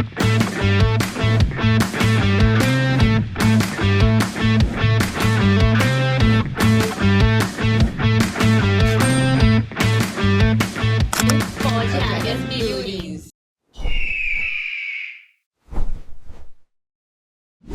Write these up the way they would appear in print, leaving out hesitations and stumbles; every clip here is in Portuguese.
Pode Águias Beauties.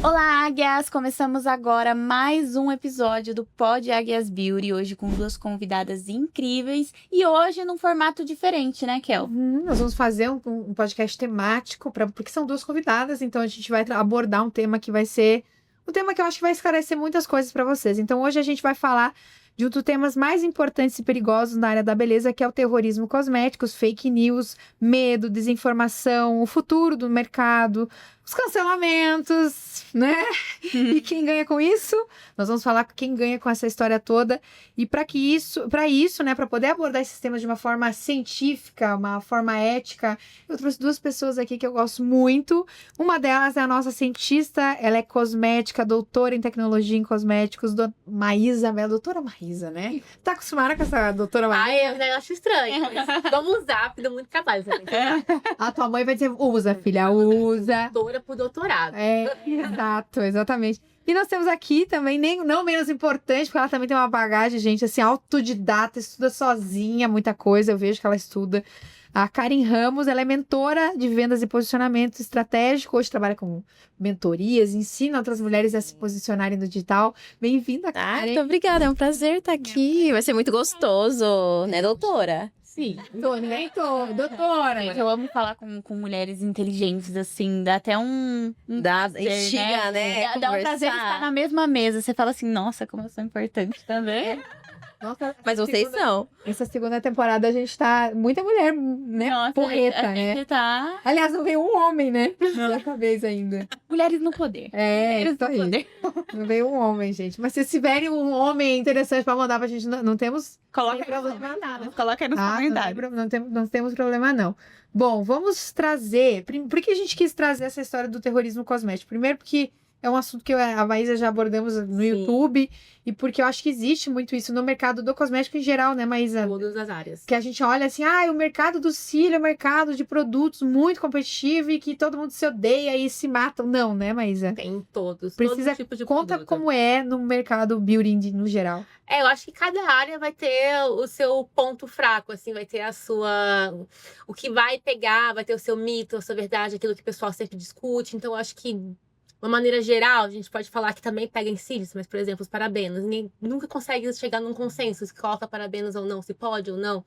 Olá, Águias! Começamos agora mais um episódio do Pod Águias Beauty, hoje com duas convidadas incríveis e hoje num formato diferente, né, Kel? Nós vamos fazer um podcast temático, porque são duas convidadas, então a gente vai abordar um tema que vai ser um tema que eu acho que vai esclarecer muitas coisas para vocês. Então hoje a gente vai falar de um dos temas mais importantes e perigosos na área da beleza, que é o terrorismo cosmético, os fake news, medo, desinformação, o futuro do mercado, os cancelamentos, né? E quem ganha com isso? Nós vamos falar com quem ganha com essa história toda. E para isso, né, para poder abordar esses temas de uma forma científica, uma forma ética, eu trouxe duas pessoas aqui que eu gosto muito. Uma delas é a nossa cientista, ela é cosmética, doutora em tecnologia em cosméticos, Maísa Mello. Doutora Maísa, né? Tá acostumada com essa doutora Maísa? Ai, eu acho estranho, mas vamos usar, porque deu muito trabalho. A tua mãe vai dizer, usa, filha, usa. Doutora por doutorado. Exatamente. E nós temos aqui também, não menos importante, porque ela também tem uma bagagem, gente, assim, autodidata, estuda sozinha, muita coisa, eu vejo que ela estuda. A Karen Ramos, ela é mentora de vendas e posicionamento estratégico, hoje trabalha com mentorias, ensina outras mulheres a se posicionarem no digital. Bem-vinda, Karen. Muito obrigada, é um prazer estar aqui, vai ser muito gostoso, né, doutora? Sim, doutora. Eu amo falar com mulheres inteligentes, assim, dá até Instiga, né? Dá um prazer estar na mesma mesa. Você fala assim, nossa, como eu sou importante também. Nossa, Mas vocês são. Essa segunda temporada a gente tá... Muita mulher, né? Nossa, Porreta, a né? gente tá... Aliás, não veio um homem, né? Dessa vez ainda. Mulheres no poder. Isso aí. Não veio um homem, gente. Mas se tiverem um homem interessante pra mandar pra gente, não temos... Coloca problema nada. Coloca aí nos comentários. Não temos problema, não. Bom, vamos trazer... Por que a gente quis trazer essa história do terrorismo cosmético? Primeiro porque é um assunto que eu e a Maísa já abordamos no YouTube, e porque eu acho que existe muito isso no mercado do cosmético em geral, né, Maísa? Todas as áreas. Que a gente olha assim, o mercado do cílio é um mercado de produtos muito competitivo e que todo mundo se odeia e se matam. Não, né, Maísa? Tem todos tipos de Conta produto. como é no mercado beauty no geral. Eu acho que cada área vai ter o seu ponto fraco, assim, vai ter o que vai pegar, vai ter o seu mito, a sua verdade, aquilo que o pessoal sempre discute. Então, eu acho que de uma maneira geral, a gente pode falar que também pega em cílios, mas, por exemplo, os parabenos. Ninguém nunca consegue chegar num consenso se coloca parabenos ou não, se pode ou não.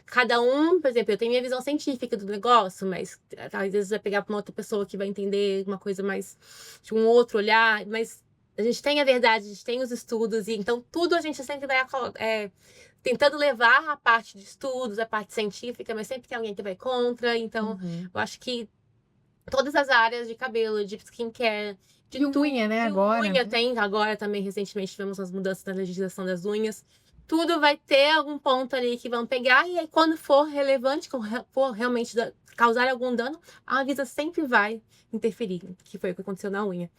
Cada um, por exemplo, eu tenho minha visão científica do negócio, mas às vezes vai pegar para uma outra pessoa que vai entender uma coisa mais de um outro olhar. Mas a gente tem a verdade, a gente tem os estudos, e então tudo a gente sempre vai tentando levar a parte de estudos, a parte científica, mas sempre tem alguém que vai contra. Então, eu acho que todas as áreas de cabelo, de skincare, de unha, né? Unha tem, agora também, recentemente, tivemos as mudanças na legislação das unhas. Tudo vai ter algum ponto ali que vão pegar, e aí quando for relevante, for realmente causar algum dano, a Anvisa sempre vai interferir, que foi o que aconteceu na unha.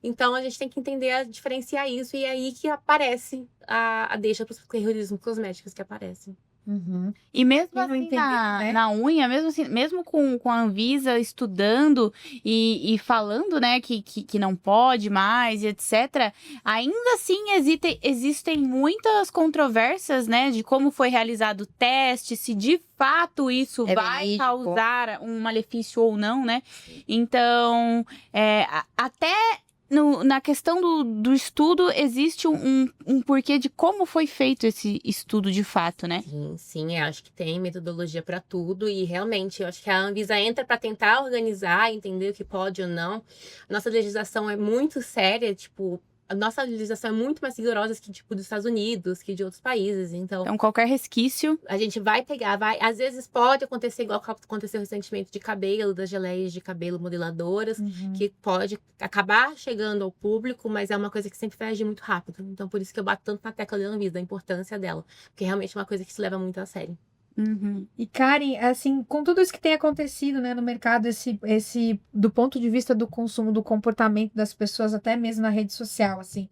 Então, a gente tem que entender, diferenciar isso, e é aí que aparece a deixa para os terrorismos cosméticos que aparecem. E mesmo Quem não assim, entendeu, né? na unha, mesmo assim, mesmo com a Anvisa estudando e falando, né, que não pode mais, e etc., ainda assim existem muitas controvérsias, né, de como foi realizado o teste, se de fato isso vai verídico. causar um malefício ou não, né? Então, até na questão do estudo, existe um porquê de como foi feito esse estudo de fato, né? Sim, eu acho que tem metodologia para tudo, e realmente eu acho que a Anvisa entra para tentar organizar, entender o que pode ou não. Nossa legislação é muito séria, tipo, a nossa legislação é muito mais rigorosa que, tipo, dos Estados Unidos, que de outros países. Então, Qualquer resquício... a gente vai pegar, às vezes pode acontecer igual aconteceu recentemente de cabelo, das geleias de cabelo modeladoras, que pode acabar chegando ao público, mas é uma coisa que sempre vai agir muito rápido. Então, por isso que eu bato tanto na tecla da Anvisa, a importância dela, porque realmente é uma coisa que se leva muito a sério. E Karen, assim, com tudo isso que tem acontecido, né, no mercado, esse do ponto de vista do consumo, do comportamento das pessoas, até mesmo na rede social, assim,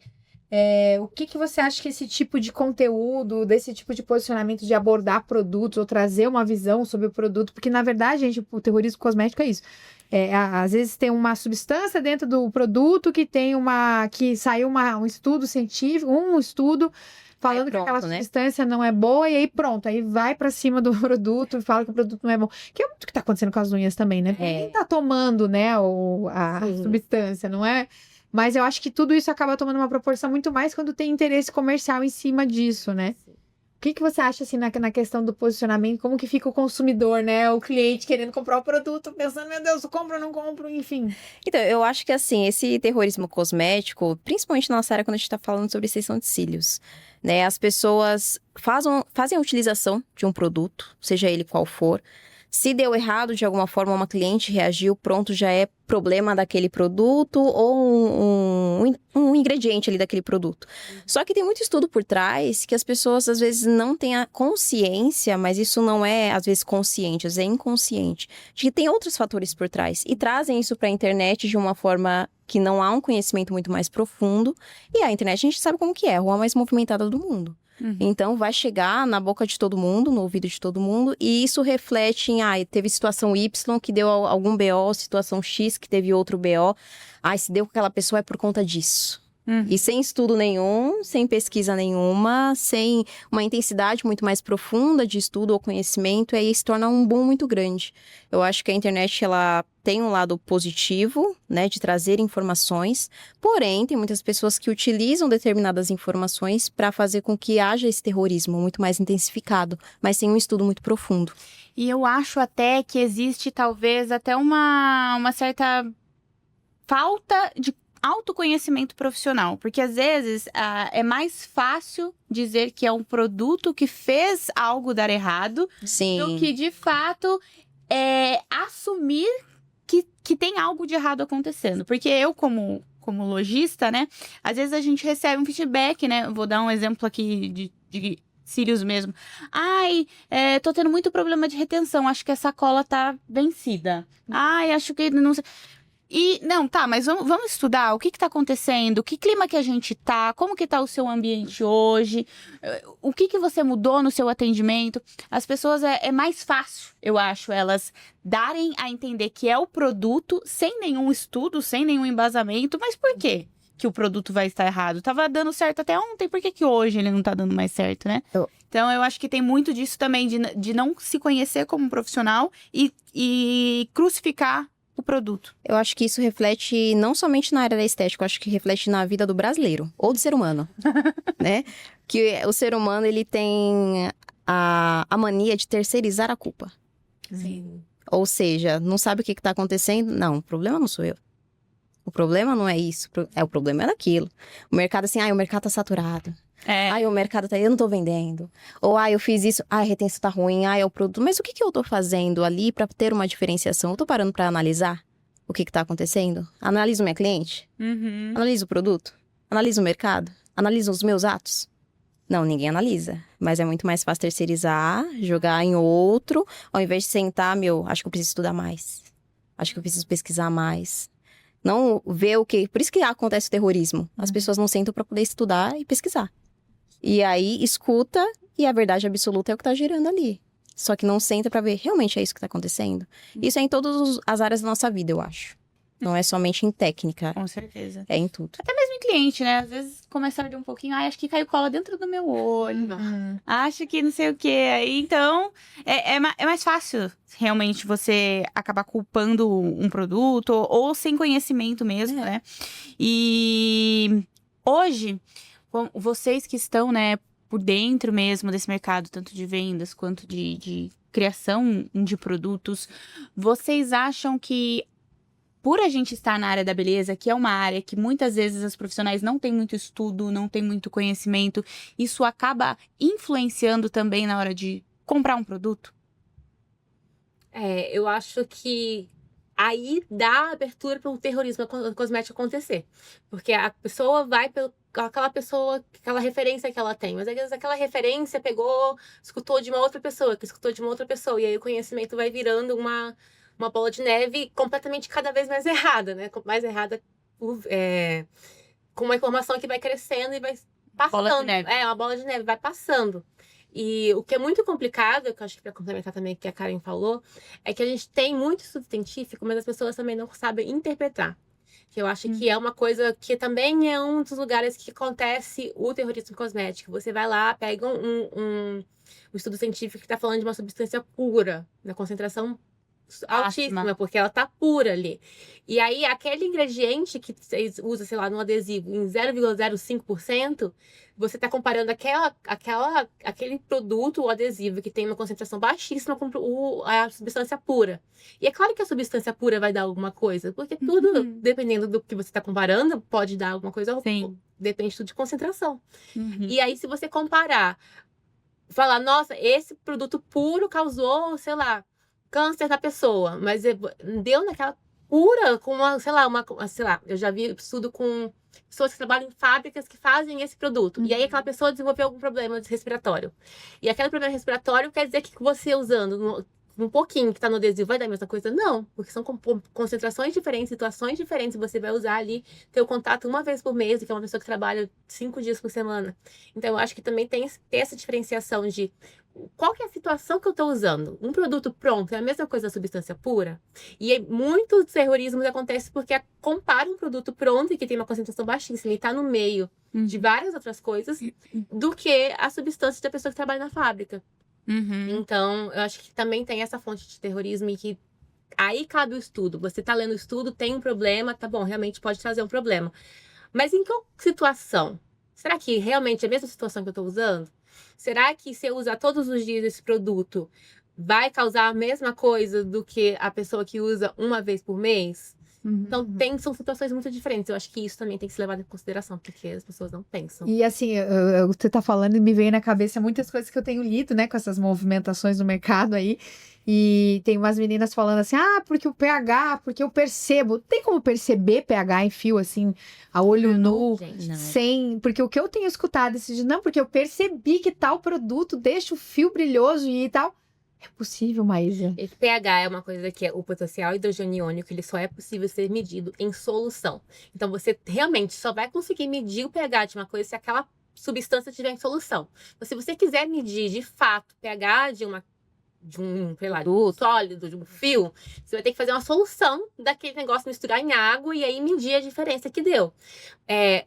O que você acha que esse tipo de conteúdo, desse tipo de posicionamento de abordar produtos ou trazer uma visão sobre o produto? Porque, na verdade, gente, o terrorismo cosmético é isso. Às vezes tem uma substância dentro do produto que saiu um estudo científico, falando que pronto, aquela né? substância não é boa, e aí pronto, aí vai pra cima do produto e fala que o produto não é bom. Que é muito o que tá acontecendo com as unhas também, né? Ninguém tá tomando, né, a Sim. substância, não é? Mas eu acho que tudo isso acaba tomando uma proporção muito mais quando tem interesse comercial em cima disso, né? O que você acha, assim, na questão do posicionamento? Como que fica o consumidor, né? O cliente querendo comprar o produto, pensando, meu Deus, eu compro ou não compro, enfim. Então, eu acho que assim, esse terrorismo cosmético, principalmente na nossa área quando a gente tá falando sobre extensão de cílios, né? As pessoas fazem a utilização de um produto, seja ele qual for. Se deu errado de alguma forma, uma cliente reagiu, pronto, já é problema daquele produto ou um ingrediente ali daquele produto. Só que tem muito estudo por trás que as pessoas às vezes não têm a consciência, mas isso não é às vezes consciente, às vezes é inconsciente, de que tem outros fatores por trás e trazem isso para a internet de uma forma que não há um conhecimento muito mais profundo. E a internet a gente sabe como que é a rua mais movimentada do mundo. Então, vai chegar na boca de todo mundo, no ouvido de todo mundo, e isso reflete em, teve situação Y que deu algum BO, situação X que teve outro BO. Se deu com aquela pessoa é por conta disso. E sem estudo nenhum, sem pesquisa nenhuma, sem uma intensidade muito mais profunda de estudo ou conhecimento, aí se torna um boom muito grande. Eu acho que a internet, ela tem um lado positivo, né, de trazer informações, porém, tem muitas pessoas que utilizam determinadas informações para fazer com que haja esse terrorismo muito mais intensificado, mas sem um estudo muito profundo. E eu acho até que existe, talvez, até uma certa falta de autoconhecimento profissional, porque às vezes é mais fácil dizer que é um produto que fez algo dar errado Sim. do que de fato assumir que tem algo de errado acontecendo. Porque eu, como lojista, né, às vezes a gente recebe um feedback, né? Vou dar um exemplo aqui de cílios mesmo. Tô tendo muito problema de retenção, acho que essa cola tá vencida. Acho que não sei. Mas vamos estudar o que tá acontecendo, que clima que a gente tá, como que tá o seu ambiente hoje, o que você mudou no seu atendimento. As pessoas, é mais fácil, eu acho, elas darem a entender que é o produto sem nenhum estudo, sem nenhum embasamento, mas por quê que o produto vai estar errado? Tava dando certo até ontem, por que hoje ele não tá dando mais certo, né? Então, eu acho que tem muito disso também, de não se conhecer como profissional e crucificar o produto. Eu acho que isso reflete não somente na área da estética, eu acho que reflete na vida do brasileiro, ou do ser humano, né? Que o ser humano, ele tem a mania de terceirizar a culpa. Sim. Ou seja, não sabe o que tá acontecendo? Não, o problema não sou eu. O problema não é isso, o problema é daquilo. O mercado assim, o mercado tá saturado. O mercado tá aí, eu não tô vendendo. Ou, eu fiz isso, a retenção tá ruim, é o produto. Mas o que eu tô fazendo ali pra ter uma diferenciação? Eu tô parando pra analisar o que tá acontecendo? Analiso minha cliente? Analiso o produto? Analiso o mercado? Analiso os meus atos? Não, ninguém analisa. Mas é muito mais fácil terceirizar, jogar em outro, ao invés de sentar, acho que eu preciso estudar mais. Acho que eu preciso pesquisar mais. Não ver o que... Por isso que acontece o terrorismo. As pessoas não sentam para poder estudar e pesquisar. E aí, escuta, e a verdade absoluta é o que tá gerando ali. Só que não senta para ver, realmente é isso que tá acontecendo? Isso é em todas as áreas da nossa vida, eu acho. Não é somente em técnica. Com certeza. É em tudo. Até mesmo em cliente, né? Às vezes começa a arder um pouquinho. Acho que caiu cola dentro do meu olho. Acho que não sei o quê. Aí, então, é mais fácil realmente você acabar culpando um produto ou sem conhecimento mesmo, né? E hoje, vocês que estão, né, por dentro mesmo desse mercado, tanto de vendas quanto de criação de produtos, vocês acham que por a gente estar na área da beleza, que é uma área que muitas vezes os profissionais não têm muito estudo, não têm muito conhecimento, isso acaba influenciando também na hora de comprar um produto? Eu acho que aí dá abertura para o terrorismo cosmético acontecer. Porque a pessoa vai aquela pessoa, aquela referência que ela tem. Mas às vezes aquela referência escutou de uma outra pessoa, que escutou de uma outra pessoa. E aí o conhecimento vai virando uma bola de neve completamente cada vez mais errada, né? Mais errada com uma informação que vai crescendo e vai Bola de passando. neve. É, uma bola de neve, vai passando. E o que é muito complicado, que eu acho que para complementar também o que a Karen falou, é que a gente tem muito estudo científico, mas as pessoas também não sabem interpretar. Que eu acho que é uma coisa que também é um dos lugares que acontece o terrorismo cosmético. Você vai lá, pega um estudo científico que está falando de uma substância pura, na concentração altíssima, porque ela tá pura ali. E aí, aquele ingrediente que vocês usam, sei lá, no adesivo, em 0,05%, você tá comparando aquele produto, o adesivo, que tem uma concentração baixíssima com a substância pura. E é claro que a substância pura vai dar alguma coisa, porque tudo, dependendo do que você está comparando, pode dar alguma coisa. Sim. Depende tudo de concentração. E aí, se você comparar, falar, nossa, esse produto puro causou, sei lá, câncer na pessoa, mas deu naquela pura com sei lá, eu já vi estudo com pessoas que trabalham em fábricas que fazem esse produto. E aí aquela pessoa desenvolveu algum problema respiratório. E aquele problema respiratório quer dizer que você usando um pouquinho que tá no adesivo vai dar a mesma coisa? Não, porque são concentrações diferentes, situações diferentes, você vai usar ali, ter o contato uma vez por mês, que é uma pessoa que trabalha 5 dias por semana. Então, eu acho que também tem essa diferenciação de qual que é a situação que eu estou usando. Um produto pronto é a mesma coisa da substância pura? E muitos terrorismos acontecem porque compara um produto pronto e que tem uma concentração baixíssima e está no meio de várias outras coisas do que a substância da pessoa que trabalha na fábrica. Então, eu acho que também tem essa fonte de terrorismo e que aí cabe o estudo. Você tá lendo o estudo, tem um problema, tá bom, realmente pode trazer um problema. Mas em que situação? Será que realmente é a mesma situação que eu tô usando? Será que se eu usar todos os dias esse produto, vai causar a mesma coisa do que a pessoa que usa uma vez por mês? Então, são situações muito diferentes. Eu acho que isso também tem que ser levado em consideração, porque as pessoas não pensam. E assim, você tá falando e me veio na cabeça muitas coisas que eu tenho lido, né, com essas movimentações no mercado aí. E tem umas meninas falando assim, porque o pH, porque eu percebo. Tem como perceber pH em fio, assim, a olho nu, sem... Porque o que eu tenho escutado esse dia, não, porque eu percebi que tal produto deixa o fio brilhoso e tal. É possível, Maísa? Esse pH é uma coisa que é o potencial hidrogeniônico, ele só é possível ser medido em solução. Então, você realmente só vai conseguir medir o pH de uma coisa se aquela substância estiver em solução. Então, se você quiser medir, de fato, o pH de um sei lá, de um sólido, de um fio, você vai ter que fazer uma solução daquele negócio, misturar em água e aí medir a diferença que deu.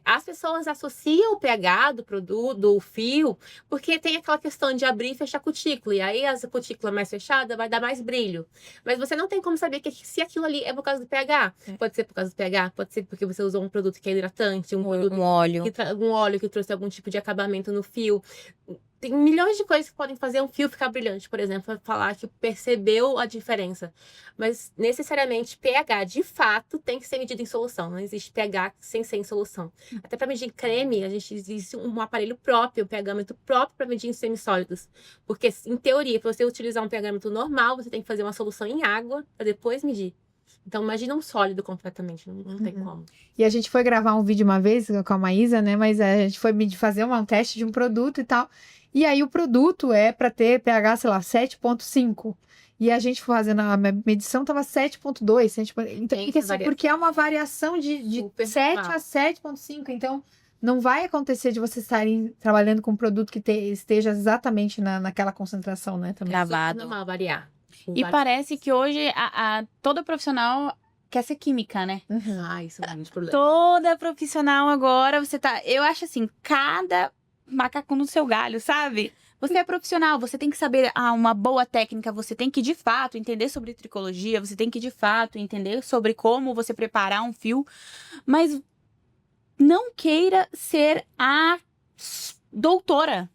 As pessoas associam o pH do produto, do fio, porque tem aquela questão de abrir e fechar a cutícula, e aí a cutícula mais fechada vai dar mais brilho. Mas você não tem como saber se aquilo ali é por causa do pH. Pode ser por causa do pH, pode ser porque você usou um produto que é hidratante, um óleo que trouxe algum tipo de acabamento no fio. Tem milhões de coisas que podem fazer um fio ficar brilhante, por exemplo, falar que percebeu a diferença. Mas, necessariamente, pH, de fato, tem que ser medido em solução. Não existe pH sem ser em solução. Até para medir creme, existe um aparelho próprio, um pHmetro próprio para medir em semissólidos. Porque, em teoria, para você utilizar um pHmetro normal, você tem que fazer uma solução em água para depois medir. Então, imagina um sólido completamente, não tem como. E a gente foi gravar um vídeo uma vez com a Maísa, né? Mas a gente foi fazer um teste de um produto e tal. E aí o produto é para ter pH, sei lá, 7,5. E a gente fazendo a medição tava 7,2. Então, porque é uma variação de 7 a 7,5. Então, não vai acontecer de vocês estarem trabalhando com um produto que esteja exatamente naquela concentração, né? Também. Gravado. É normal variar. E parece que hoje toda profissional quer ser química, né? Isso é um grande problema. Toda profissional agora, eu acho assim, cada macaco no seu galho, sabe? Você é profissional, você tem que saber uma boa técnica, você tem que de fato entender sobre tricologia, você tem que de fato entender sobre como você preparar um fio, mas não queira ser a doutora.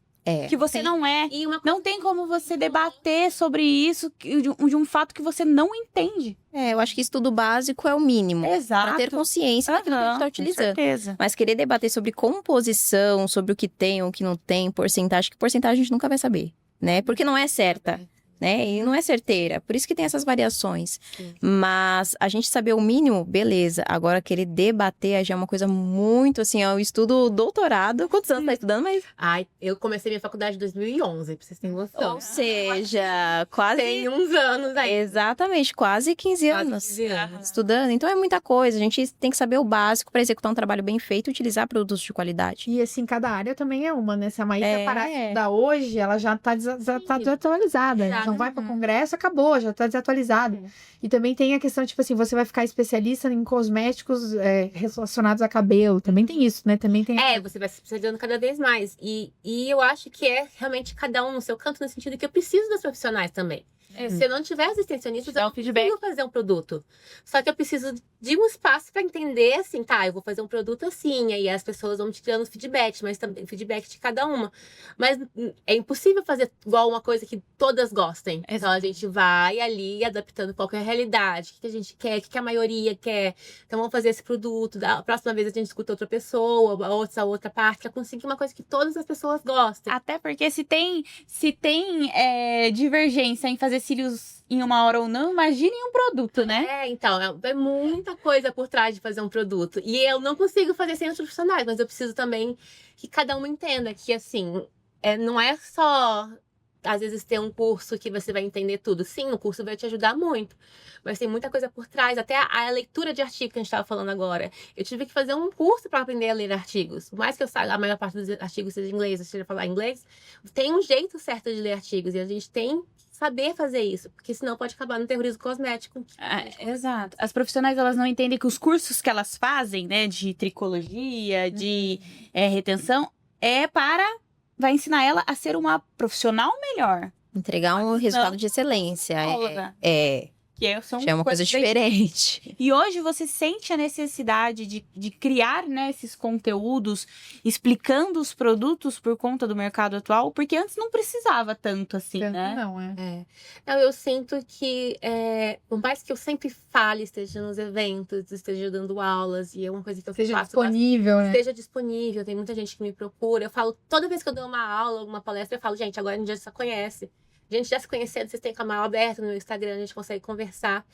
Que você não é. Não tem como você debater sobre isso de um fato que você não entende. Eu acho que estudo básico é o mínimo. Exato. Para ter consciência daquilo que a gente está utilizando. Com certeza. Mas querer debater sobre composição, sobre o que tem ou o que não tem, porcentagem, que porcentagem a gente nunca vai saber, né? Porque não é certa. né? E não é certeira. Por isso que tem essas variações. Sim. Mas a gente saber o mínimo, beleza. Agora, querer debater já é uma coisa muito, assim, é um estudo doutorado. Quantos anos tá estudando? Mas... Ai, eu comecei minha faculdade em 2011, pra vocês terem noção. Ou seja, quase... Tem uns anos aí. Exatamente, quase 15 Quase anos. 15 anos. Estudando. Então, é muita coisa. A gente tem que saber o básico para executar um trabalho bem feito e utilizar produtos de qualidade. E assim, cada área também é uma, né? Se a Maísa É. parar de estudar hoje, ela já tá desatualizada. Exato. Não vai para o congresso, acabou, já tá desatualizada. É. E também tem a questão, tipo assim, você vai ficar especialista em cosméticos relacionados a cabelo. Também tem isso, né? Também tem... Você vai se especializando cada vez mais. E eu acho que é realmente cada um no seu canto, no sentido que eu preciso das profissionais também. Se eu não tiver os extensionistas, Dá eu um não feedback. consigo fazer um produto. Só que eu preciso de um espaço para entender, assim, tá, eu vou fazer um produto assim, aí as pessoas vão te dando feedback, mas também feedback de cada uma. Mas é impossível fazer igual uma coisa que todas gostem. Então a gente vai ali adaptando qual que é a realidade, o que a gente quer, o que a maioria quer. Então vamos fazer esse produto, a próxima vez a gente escuta outra pessoa, a outra parte, para conseguir uma coisa que todas as pessoas gostem. Até porque se tem divergência em fazer cílios em uma hora ou não, imagine um produto, né? Então, é muita coisa por trás de fazer um produto. E eu não consigo fazer sem os profissionais, mas eu preciso também que cada um entenda que, assim, não é só, às vezes, ter um curso que você vai entender tudo. Sim, o curso vai te ajudar muito, mas tem muita coisa por trás. Até a leitura de artigo que a gente estava falando agora. Eu tive que fazer um curso para aprender a ler artigos. Por mais que eu saiba, a maior parte dos artigos seja em inglês, eu esteja a falar inglês, tem um jeito certo de ler artigos. E a gente tem saber fazer isso, porque senão pode acabar no terrorismo cosmético. Exato. As profissionais, elas não entendem que os cursos que elas fazem, né, de tricologia, de retenção, vai ensinar ela a ser uma profissional melhor. Entregar um resultado de excelência. Que são Já é uma coisa coisas bem- diferente. E hoje você sente a necessidade de criar, né, esses conteúdos explicando os produtos por conta do mercado atual, porque antes não precisava tanto assim, Tanto né? não, Não, eu sinto que, por mais que eu sempre fale, esteja nos eventos, esteja dando aulas, e é uma coisa que eu Seja faço disponível, né? esteja disponível, tem muita gente que me procura. Eu falo, toda vez que eu dou uma aula, uma palestra, eu falo, gente, agora a gente já se conhece. A gente já se conhecendo, vocês têm canal aberto no meu Instagram, a gente consegue conversar.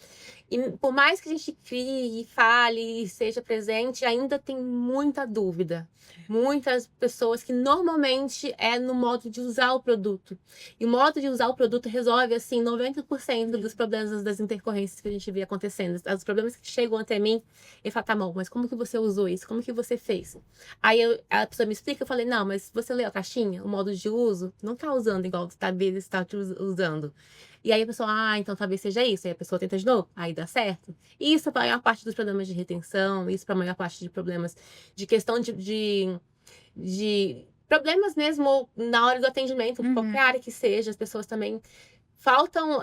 E por mais que a gente crie, fale e seja presente, ainda tem muita dúvida. Muitas pessoas que normalmente é no modo de usar o produto. E o modo de usar o produto resolve, assim, 90% dos problemas das intercorrências que a gente vê acontecendo. Os problemas que chegam até mim, eu falo, tá bom, mas como que você usou isso? Como que você fez? Aí a pessoa me explica, eu falei, não, mas você leu a caixinha? O modo de uso? Não tá usando igual você está usando. E aí a pessoa, então talvez seja isso. Aí a pessoa tenta de novo, aí dá certo. E isso para a maior parte dos problemas de retenção, isso para a maior parte de problemas de questão de problemas mesmo na hora do atendimento, de qualquer área que seja, as pessoas também faltam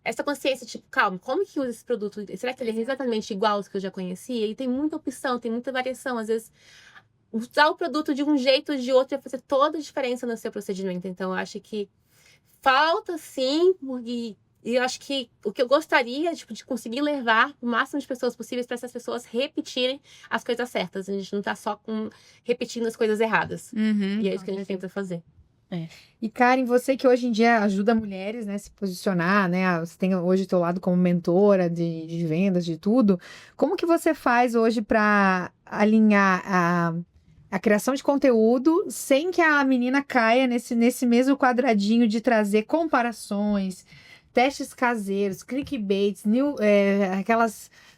essa consciência, tipo, calma, como que usa esse produto? Será que ele é exatamente igual aos que eu já conhecia? E tem muita opção, tem muita variação. Às vezes, usar o produto de um jeito ou de outro vai fazer toda a diferença no seu procedimento. Então, eu acho que falta, sim, e eu acho que o que eu gostaria, tipo, de conseguir levar o máximo de pessoas possíveis para essas pessoas repetirem as coisas certas. A gente não tá só repetindo as coisas erradas. E é isso que a gente tenta fazer. E Karen, você que hoje em dia ajuda mulheres, né, se posicionar, né? Você tem hoje o teu lado como mentora de vendas, de tudo. Como que você faz hoje para alinhar a criação de conteúdo sem que a menina caia nesse mesmo quadradinho de trazer comparações, testes caseiros, clickbaits,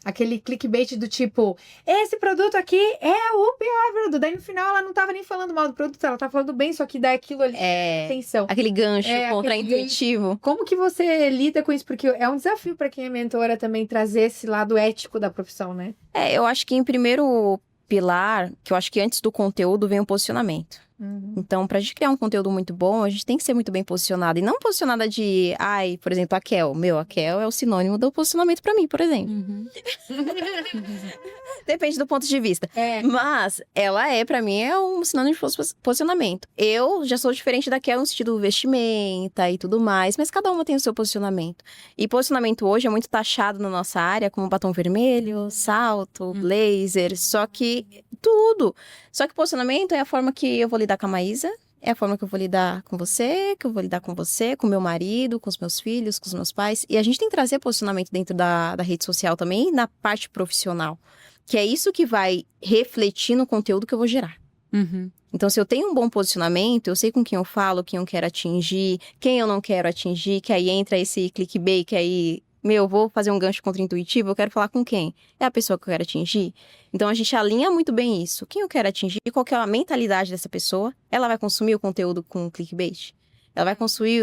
aquele clickbait do tipo, esse produto aqui é o pior produto. Daí no final ela não tava nem falando mal do produto, ela tá falando bem, só que dá aquilo ali. Atenção. Aquele gancho aquele contra-intuitivo. Como que você lida com isso? Porque é um desafio para quem é mentora também trazer esse lado ético da profissão, né? Eu acho que em primeiro pilar, que eu acho que antes do conteúdo vem o posicionamento. Então, pra gente criar um conteúdo muito bom, a gente tem que ser muito bem posicionada. E não posicionada de, por exemplo, a Kel. A Kel é o sinônimo do posicionamento pra mim, por exemplo. Depende do ponto de vista. Mas ela pra mim, é um sinônimo de posicionamento. Eu já sou diferente da Kel no sentido vestimenta e tudo mais, mas cada uma tem o seu posicionamento. E posicionamento hoje é muito taxado na nossa área como batom vermelho, salto, blazer, só que tudo. Só que posicionamento é a forma que eu vou lidar com a Maísa é a forma que eu vou lidar com você, que eu vou lidar com você, com meu marido, com os meus filhos, com os meus pais. E a gente tem que trazer posicionamento dentro da rede social também, na parte profissional. Que é isso que vai refletir no conteúdo que eu vou gerar. Uhum. Então, se eu tenho um bom posicionamento, eu sei com quem eu falo, quem eu quero atingir, quem eu não quero atingir, que aí entra esse clickbait, que aí, vou fazer um gancho contra-intuitivo, eu quero falar com quem? É a pessoa que eu quero atingir? Então, a gente alinha muito bem isso. Quem eu quero atingir, qual que é a mentalidade dessa pessoa? Ela vai consumir o conteúdo com clickbait? Ela vai consumir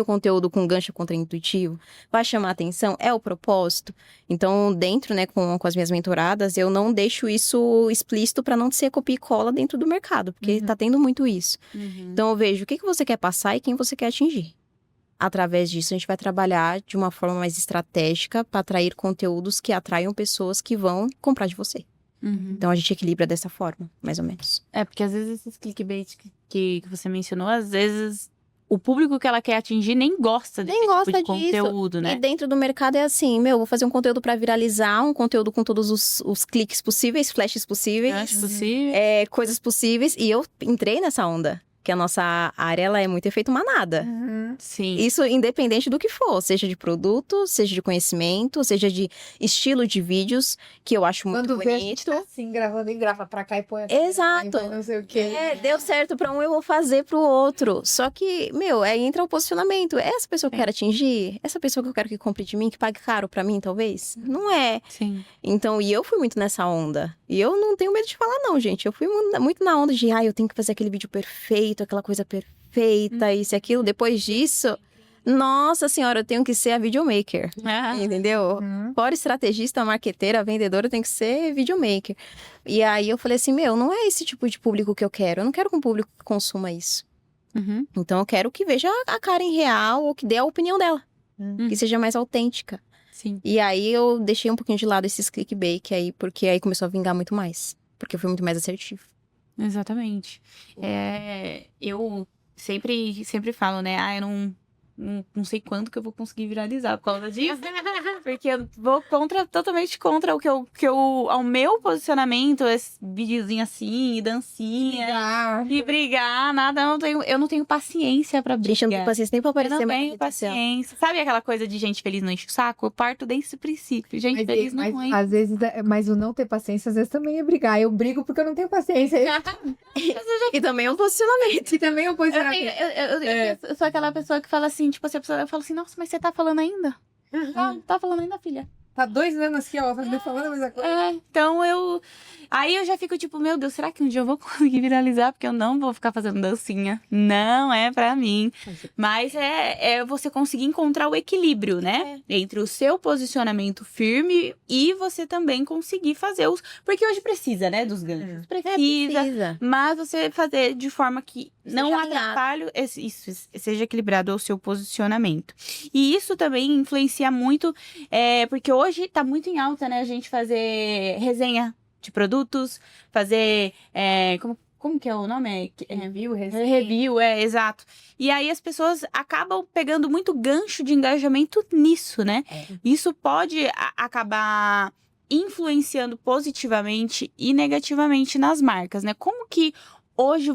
o conteúdo com gancho contra-intuitivo? Vai chamar atenção? É o propósito? Então, dentro, né, com as minhas mentoradas, eu não deixo isso explícito para não ser copia e cola dentro do mercado, porque tá tendo muito isso. Uhum. Então, eu vejo o que você quer passar e quem você quer atingir. Através disso, a gente vai trabalhar de uma forma mais estratégica para atrair conteúdos que atraiam pessoas que vão comprar de você. Uhum. Então, a gente equilibra dessa forma, mais ou menos. É, porque às vezes esses clickbait que você mencionou, às vezes o público que ela quer atingir nem gosta desse Nem gosta tipo de disso. conteúdo, né? E dentro do mercado é assim, vou fazer um conteúdo para viralizar, um conteúdo com todos os cliques possíveis, flashes possíveis, Eu acho possível. coisas possíveis. E eu entrei nessa onda, que a nossa área ela é muito efeito manada. Sim. Isso independente do que for, seja de produto, seja de conhecimento, seja de estilo de vídeos, que eu acho muito Quando vê, a gente bonito. tá assim, gravando e grava pra cá e põe assim. Exato. e põe não sei o quê. Deu certo pra um, eu vou fazer pro outro. Só que, aí entra o posicionamento. É essa pessoa que eu quero atingir? Essa pessoa que eu quero que compre de mim, que pague caro pra mim, talvez? Não é. Sim. Então, e eu fui muito nessa onda. E eu não tenho medo de falar, não, gente. Eu fui muito na onda de, eu tenho que fazer aquele vídeo perfeito, aquela coisa perfeita, isso e aquilo. Depois disso, nossa senhora, eu tenho que ser a videomaker. Entendeu? Fora estrategista, marqueteira, vendedora, eu tenho que ser videomaker. E aí eu falei assim, não é esse tipo de público que eu quero. Eu não quero que um público consuma isso. Uhum. Então eu quero que veja a cara em real ou que dê a opinião dela. Que seja mais autêntica. Sim. E aí eu deixei um pouquinho de lado esses clickbait aí, porque aí começou a vingar muito mais. Porque eu fui muito mais assertivo. Exatamente. Eu sempre falo, né? Eu não sei quando que eu vou conseguir viralizar por causa disso. Porque eu vou totalmente contra ao meu posicionamento, esse videozinho assim, e dancinha. E brigar, nada. Eu não tenho paciência pra brigar. Gente, eu não tenho paciência nem pra Eu aparecer não mais na tenho rede social. paciência. Sabe aquela coisa de gente feliz não enche o saco? Eu parto desse princípio. Gente feliz não enche. Às vezes, mas o não ter paciência, às vezes também é brigar. Eu brigo porque eu não tenho paciência. E também é um posicionamento. E também é um posicionamento. Eu sou aquela pessoa que fala assim, tipo, se a pessoa fala assim, nossa, mas você tá falando ainda? Tá falando ainda, filha? Tá 2 anos aqui, ó, falando a mesma coisa. Então aí eu já fico tipo, meu Deus, será que um dia eu vou conseguir viralizar? Porque eu não vou ficar fazendo dancinha. Não é pra mim. Mas é você conseguir encontrar o equilíbrio, né? Entre o seu posicionamento firme e você também conseguir fazer os... Porque hoje precisa, né, dos ganchos. Precisa. Mas você fazer de forma que não atrapalhe, seja equilibrado ao seu posicionamento. E isso também influencia muito, porque hoje tá muito em alta, né, a gente fazer resenha de produtos, fazer, como que é o nome? Review, exato. E aí as pessoas acabam pegando muito gancho de engajamento nisso, né? Isso pode acabar influenciando positivamente e negativamente nas marcas, né? Como que hoje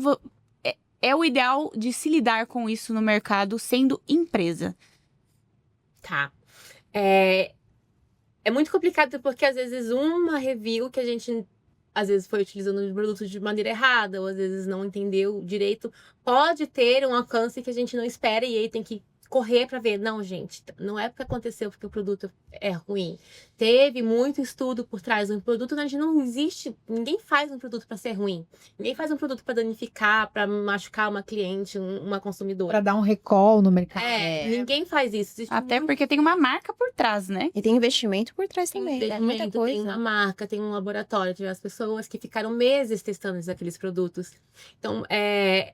é o ideal de se lidar com isso no mercado sendo empresa? Tá. É muito complicado porque às vezes uma review que a gente às vezes foi utilizando os produtos de maneira errada ou às vezes não entendeu direito, pode ter um alcance que a gente não espera e aí tem que correr para ver. Não, gente, não é porque aconteceu porque o produto é ruim. Teve muito estudo por trás do produto, a gente não existe, ninguém faz um produto para ser ruim. Ninguém faz um produto para danificar, para machucar uma cliente, uma consumidora. Pra dar um recall no mercado. Ninguém faz isso. Existe Até porque tem uma marca por trás, né? E tem investimento por trás também. Tem É muita investimento, coisa. tem uma marca, tem um laboratório, tem as pessoas que ficaram meses testando aqueles produtos. Então, é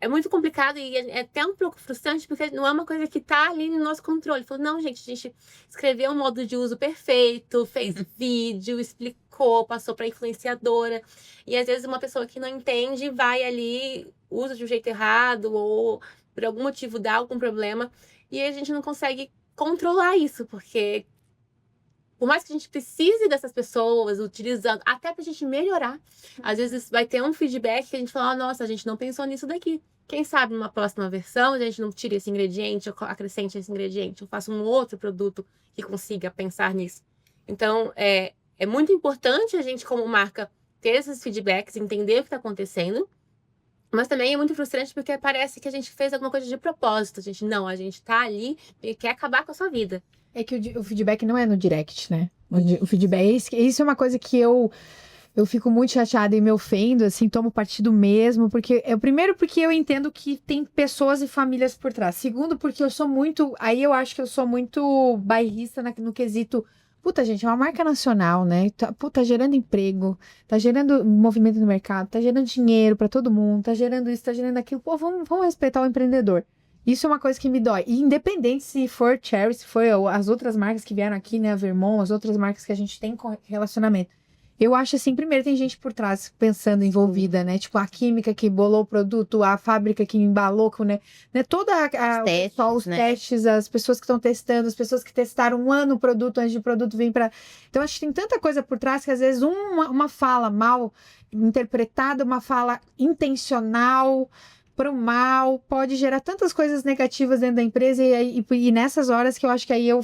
muito complicado e é até um pouco frustrante, porque não é uma coisa que tá ali no nosso controle. Falou, não, gente, a gente escreveu um modo de uso perfeito, fez vídeo, explicou, passou pra influenciadora. E às vezes uma pessoa que não entende vai ali, usa de um jeito errado, ou por algum motivo dá algum problema, e a gente não consegue controlar isso, porque por mais que a gente precise dessas pessoas utilizando, até pra gente melhorar, às vezes vai ter um feedback que a gente fala, nossa, a gente não pensou nisso daqui. Quem sabe numa próxima versão a gente não tira esse ingrediente, ou acrescente esse ingrediente, ou faça um outro produto que consiga pensar nisso. Então, é muito importante a gente, como marca, ter esses feedbacks, entender o que está acontecendo. Mas também é muito frustrante porque parece que a gente fez alguma coisa de propósito. A gente tá ali e quer acabar com a sua vida. É que o feedback não é no direct, né? O feedback, isso é uma coisa que eu fico muito chateada e me ofendo, assim, tomo partido mesmo, porque, primeiro porque eu entendo que tem pessoas e famílias por trás. Segundo, porque aí eu acho que eu sou muito bairrista no quesito, puta, gente, é uma marca nacional, né? Tá gerando emprego, tá gerando movimento no mercado, tá gerando dinheiro pra todo mundo, tá gerando isso, tá gerando aquilo. Pô, vamos respeitar o empreendedor. Isso é uma coisa que me dói. E independente se for Cherry, se for as outras marcas que vieram aqui, né? A Vermont, as outras marcas que a gente tem com relacionamento. Eu acho assim, primeiro tem gente por trás pensando, envolvida, né? Tipo, a química que bolou o produto, a fábrica que embalou, né? Toda os testes, as pessoas que estão testando, as pessoas que testaram um ano o produto antes de o produto vir para. Então, acho que tem tanta coisa por trás que às vezes uma fala mal interpretada, uma fala intencional para o mal, pode gerar tantas coisas negativas dentro da empresa e nessas horas que eu acho que aí eu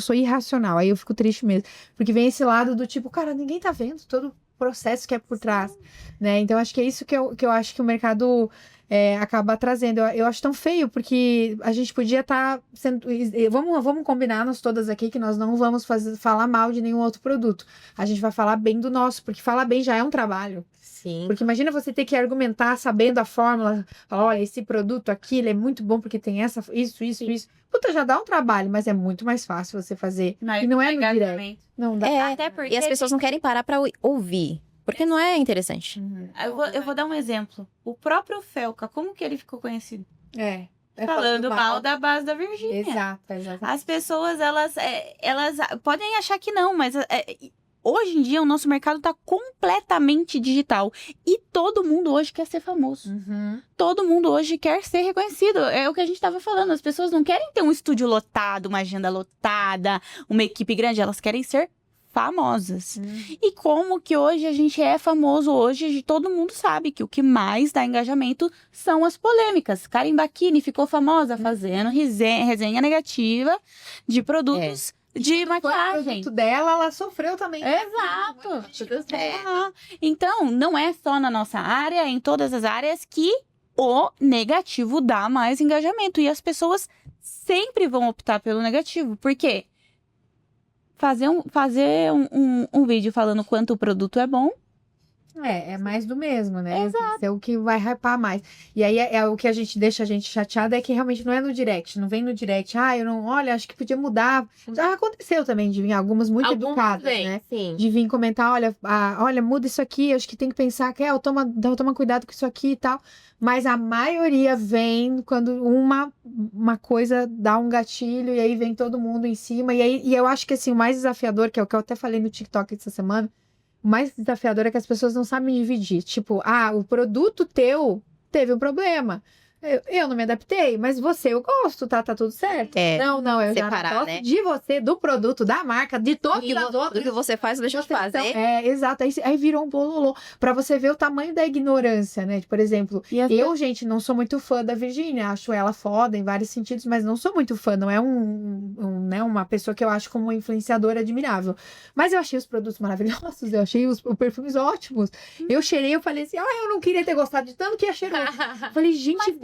sou irracional, aí eu fico triste mesmo, porque vem esse lado do tipo, cara, ninguém tá vendo todo o processo que é por trás, né? Então acho que é isso que eu acho que o mercado acaba trazendo. Eu acho tão feio, porque a gente podia estar sendo... Vamos combinar nós todas aqui que nós não vamos falar mal de nenhum outro produto. A gente vai falar bem do nosso, porque falar bem já é um trabalho. Sim. Porque imagina você ter que argumentar sabendo a fórmula, falar, olha, esse produto aqui, ele é muito bom porque tem isso. Puta, já dá um trabalho, mas é muito mais fácil você fazer. E não é no direct. Não dá. Até porque E as pessoas não querem parar pra ouvir, porque não é interessante. Eu vou dar um exemplo. O próprio Felca, como que ele ficou conhecido? falando Falando mal da base da Virgínia. Exato. As pessoas, elas podem achar que não, mas hoje em dia o nosso mercado está completamente digital. E todo mundo hoje quer ser famoso. Todo mundo hoje quer ser reconhecido. É o que a gente estava falando. As pessoas não querem ter um estúdio lotado, uma agenda lotada, uma equipe grande. Elas querem ser famosas. E como que hoje a gente é famoso, hoje todo mundo sabe que o que mais dá engajamento são as polêmicas. Karen Bacchini ficou famosa fazendo resenha negativa de produtos de maquiagem. O produto dela, ela sofreu também. Exato. Então, não é só na nossa área, é em todas as áreas que o negativo dá mais engajamento. E as pessoas sempre vão optar pelo negativo. Por quê? Fazer um vídeo falando quanto o produto é bom. É mais do mesmo, né? Exato. É o que vai hypar mais. E aí o que deixa a gente chateada é que realmente não é no direct, não vem no direct. Olha, acho que podia mudar. Já aconteceu também de vir algumas muito educadas, né? Sim. De vir comentar, olha, muda isso aqui, acho que tem que pensar que toma cuidado com isso aqui e tal. Mas a maioria vem quando uma coisa dá um gatilho e aí vem todo mundo em cima. E eu acho que assim, o mais desafiador, que é o que eu até falei no TikTok essa semana, o mais desafiador é que as pessoas não sabem dividir. Tipo, o produto teu teve um problema. Eu não me adaptei, mas você eu gosto, tá tudo certo. Não, eu separar, já gosto né? de você, do produto, da marca, de todas as outras. O que você faz, deixa eu fazer. Exato. Aí virou um bololô. Pra você ver o tamanho da ignorância, né? Por exemplo, gente, não sou muito fã da Virgínia. Acho ela foda em vários sentidos, mas não sou muito fã. Não é uma pessoa que eu acho como influenciadora admirável. Mas eu achei os produtos maravilhosos. Eu achei os perfumes ótimos. Eu cheirei, eu falei assim, eu não queria ter gostado de tanto que ia cheirar. Falei, gente,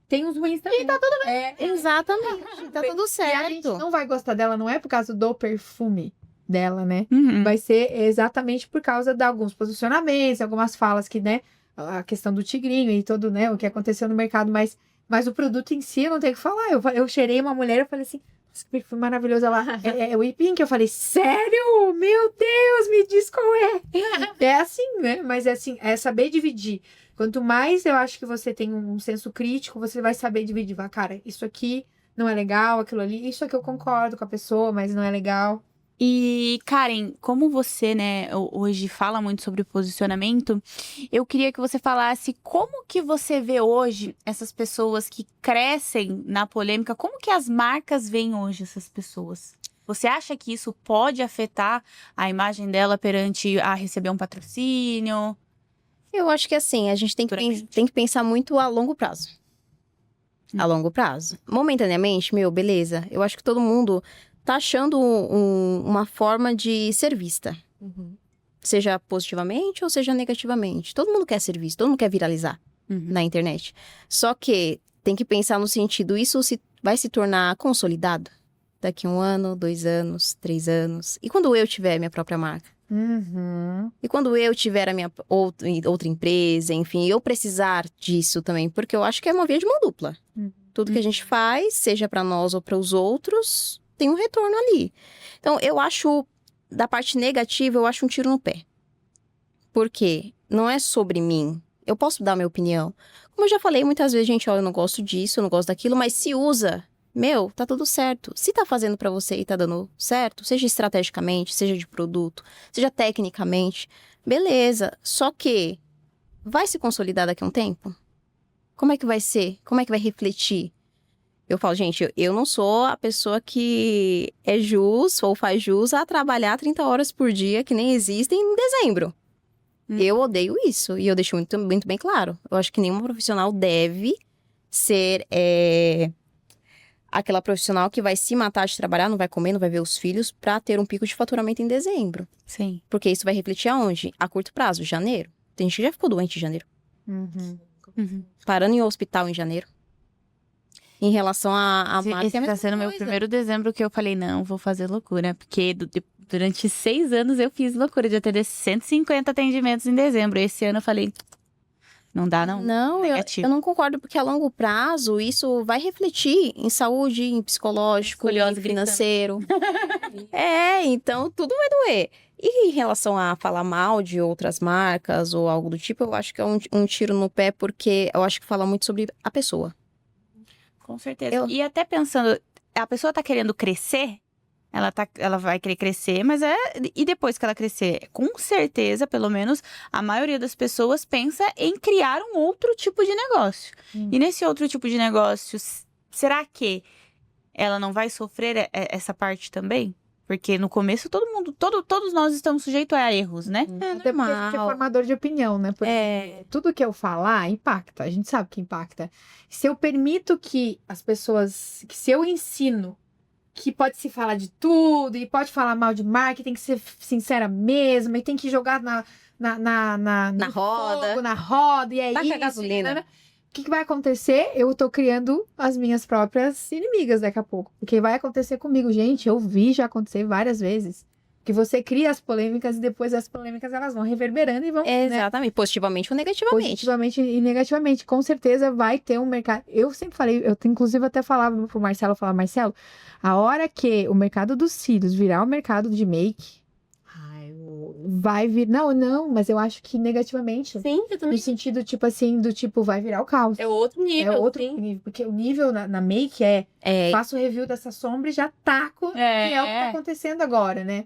tem uns ruins também. E tá tudo bem. Exatamente. Tá tudo certo. E a gente não vai gostar dela, não é por causa do perfume dela, né? Uhum. Vai ser exatamente por causa de alguns posicionamentos, algumas falas que, né? A questão do tigrinho e todo, né? O que aconteceu no mercado, mas o produto em si, eu não tenho o que falar. Eu cheirei uma mulher, eu falei assim, nossa, que perfume maravilhoso. Ela, é o Ipink. Eu falei, sério? Meu Deus, me diz qual é. É assim, né? Mas é assim, é saber dividir. Quanto mais eu acho que você tem um senso crítico, você vai saber dividir. Cara, isso aqui não é legal, aquilo ali, isso aqui eu concordo com a pessoa, mas não é legal. E, Karen, como você, né, hoje fala muito sobre posicionamento, eu queria que você falasse como que você vê hoje essas pessoas que crescem na polêmica, como que as marcas veem hoje essas pessoas? Você acha que isso pode afetar a imagem dela perante a receber um patrocínio? Eu acho que assim, a gente tem que pensar muito a longo prazo. A longo prazo. Momentaneamente, beleza. Eu acho que todo mundo tá achando uma forma de ser vista. Seja positivamente ou seja negativamente. Todo mundo quer ser visto, todo mundo quer viralizar na internet. Só que tem que pensar no sentido, isso vai se tornar consolidado daqui 1 ano, 2 anos, 3 anos. E quando eu tiver minha própria marca? E quando eu tiver a minha outra empresa, enfim, eu precisar disso também, porque eu acho que é uma via de mão dupla. Tudo que a gente faz, seja para nós ou para os outros, tem um retorno ali. Então, eu acho, da parte negativa, eu acho um tiro no pé. Por quê? Não é sobre mim. Eu posso dar minha opinião. Como eu já falei muitas vezes, gente, ó, eu não gosto disso, eu não gosto daquilo, mas se usa, tá tudo certo. Se tá fazendo pra você e tá dando certo, seja estrategicamente, seja de produto, seja tecnicamente, beleza. Só que vai se consolidar daqui a um tempo? Como é que vai ser? Como é que vai refletir? Eu falo, gente, eu não sou a pessoa que é jus ou faz jus a trabalhar 30 horas por dia, que nem existem em dezembro. Eu odeio isso. E eu deixo muito, muito bem claro. Eu acho que nenhum profissional deve ser aquela profissional que vai se matar de trabalhar, não vai comer, não vai ver os filhos, pra ter um pico de faturamento em dezembro. Sim. Porque isso vai refletir aonde? A curto prazo, janeiro. Tem gente que já ficou doente em janeiro. Parando em hospital em janeiro. Em relação a marca, Esse tá sendo meu primeiro dezembro que eu falei, não, vou fazer loucura. Porque durante 6 anos eu fiz loucura de atender 150 atendimentos em dezembro. Esse ano eu falei, não dá não. Não, eu não concordo, porque a longo prazo isso vai refletir em saúde, em psicológico, em financeiro. Então tudo vai doer. E em relação a falar mal de outras marcas ou algo do tipo, eu acho que é um tiro no pé, porque eu acho que fala muito sobre a pessoa. Com certeza. E até pensando, a pessoa tá querendo crescer, ela vai querer crescer, mas e depois que ela crescer, com certeza, pelo menos, a maioria das pessoas pensa em criar um outro tipo de negócio. E nesse outro tipo de negócio, será que ela não vai sofrer essa parte também? Porque no começo todos nós estamos sujeitos a erros, né? Até porque a gente é formador de opinião, né? Porque tudo que eu falar impacta, a gente sabe que impacta. Se eu permito que as pessoas, que se eu ensino que pode se falar de tudo e pode falar mal de marca, tem que ser sincera mesmo, e tem que jogar na roda. fogo, na roda, e é Taca isso. gasolina. Né? O que vai acontecer? Eu tô criando as minhas próprias inimigas daqui a pouco. Porque vai acontecer comigo, gente. Eu vi já acontecer várias vezes. Que você cria as polêmicas e depois as polêmicas elas vão reverberando e vão... Exatamente. Né? Positivamente ou negativamente. Positivamente e negativamente. Com certeza vai ter um mercado... Eu sempre falei, inclusive até falava pro Marcelo, Marcelo, a hora que o mercado dos cílios virar o mercado de make... vai vir... Não, mas eu acho que negativamente. Sim, eu também. No sentido, tipo assim, vai virar o caos. É outro nível. É outro nível. Porque o nível na make faço review dessa sombra e já taco, que é o que tá acontecendo agora, né?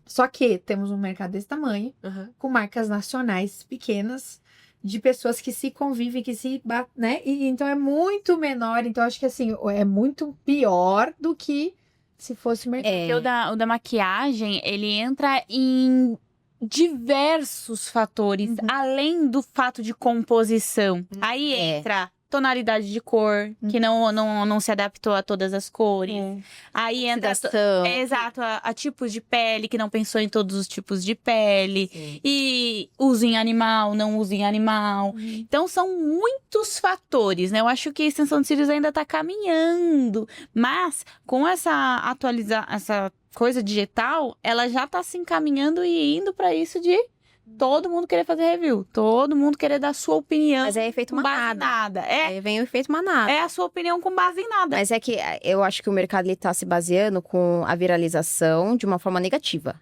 Só que temos um mercado desse tamanho, com marcas nacionais pequenas, de pessoas que se convivem, que se batem, né? E, então é muito menor. Então acho que assim, é muito pior do que se fosse o mercado. Porque o da maquiagem, ele entra em diversos fatores, além do fato de composição. Aí entra tonalidade de cor, que não se adaptou a todas as cores. Aí entra exato, a tipos de pele, que não pensou em todos os tipos de pele. Sim. E uso em animal, não uso em animal. Então são muitos fatores, né? Eu acho que a extensão de cílios ainda tá caminhando, mas com essa coisa digital, ela já tá se encaminhando e indo para isso de todo mundo querer fazer review, todo mundo querer dar sua opinião. Mas é efeito manada. Aí vem o efeito manada. É a sua opinião com base em nada. Mas é que eu acho que o mercado ele tá se baseando com a viralização de uma forma negativa.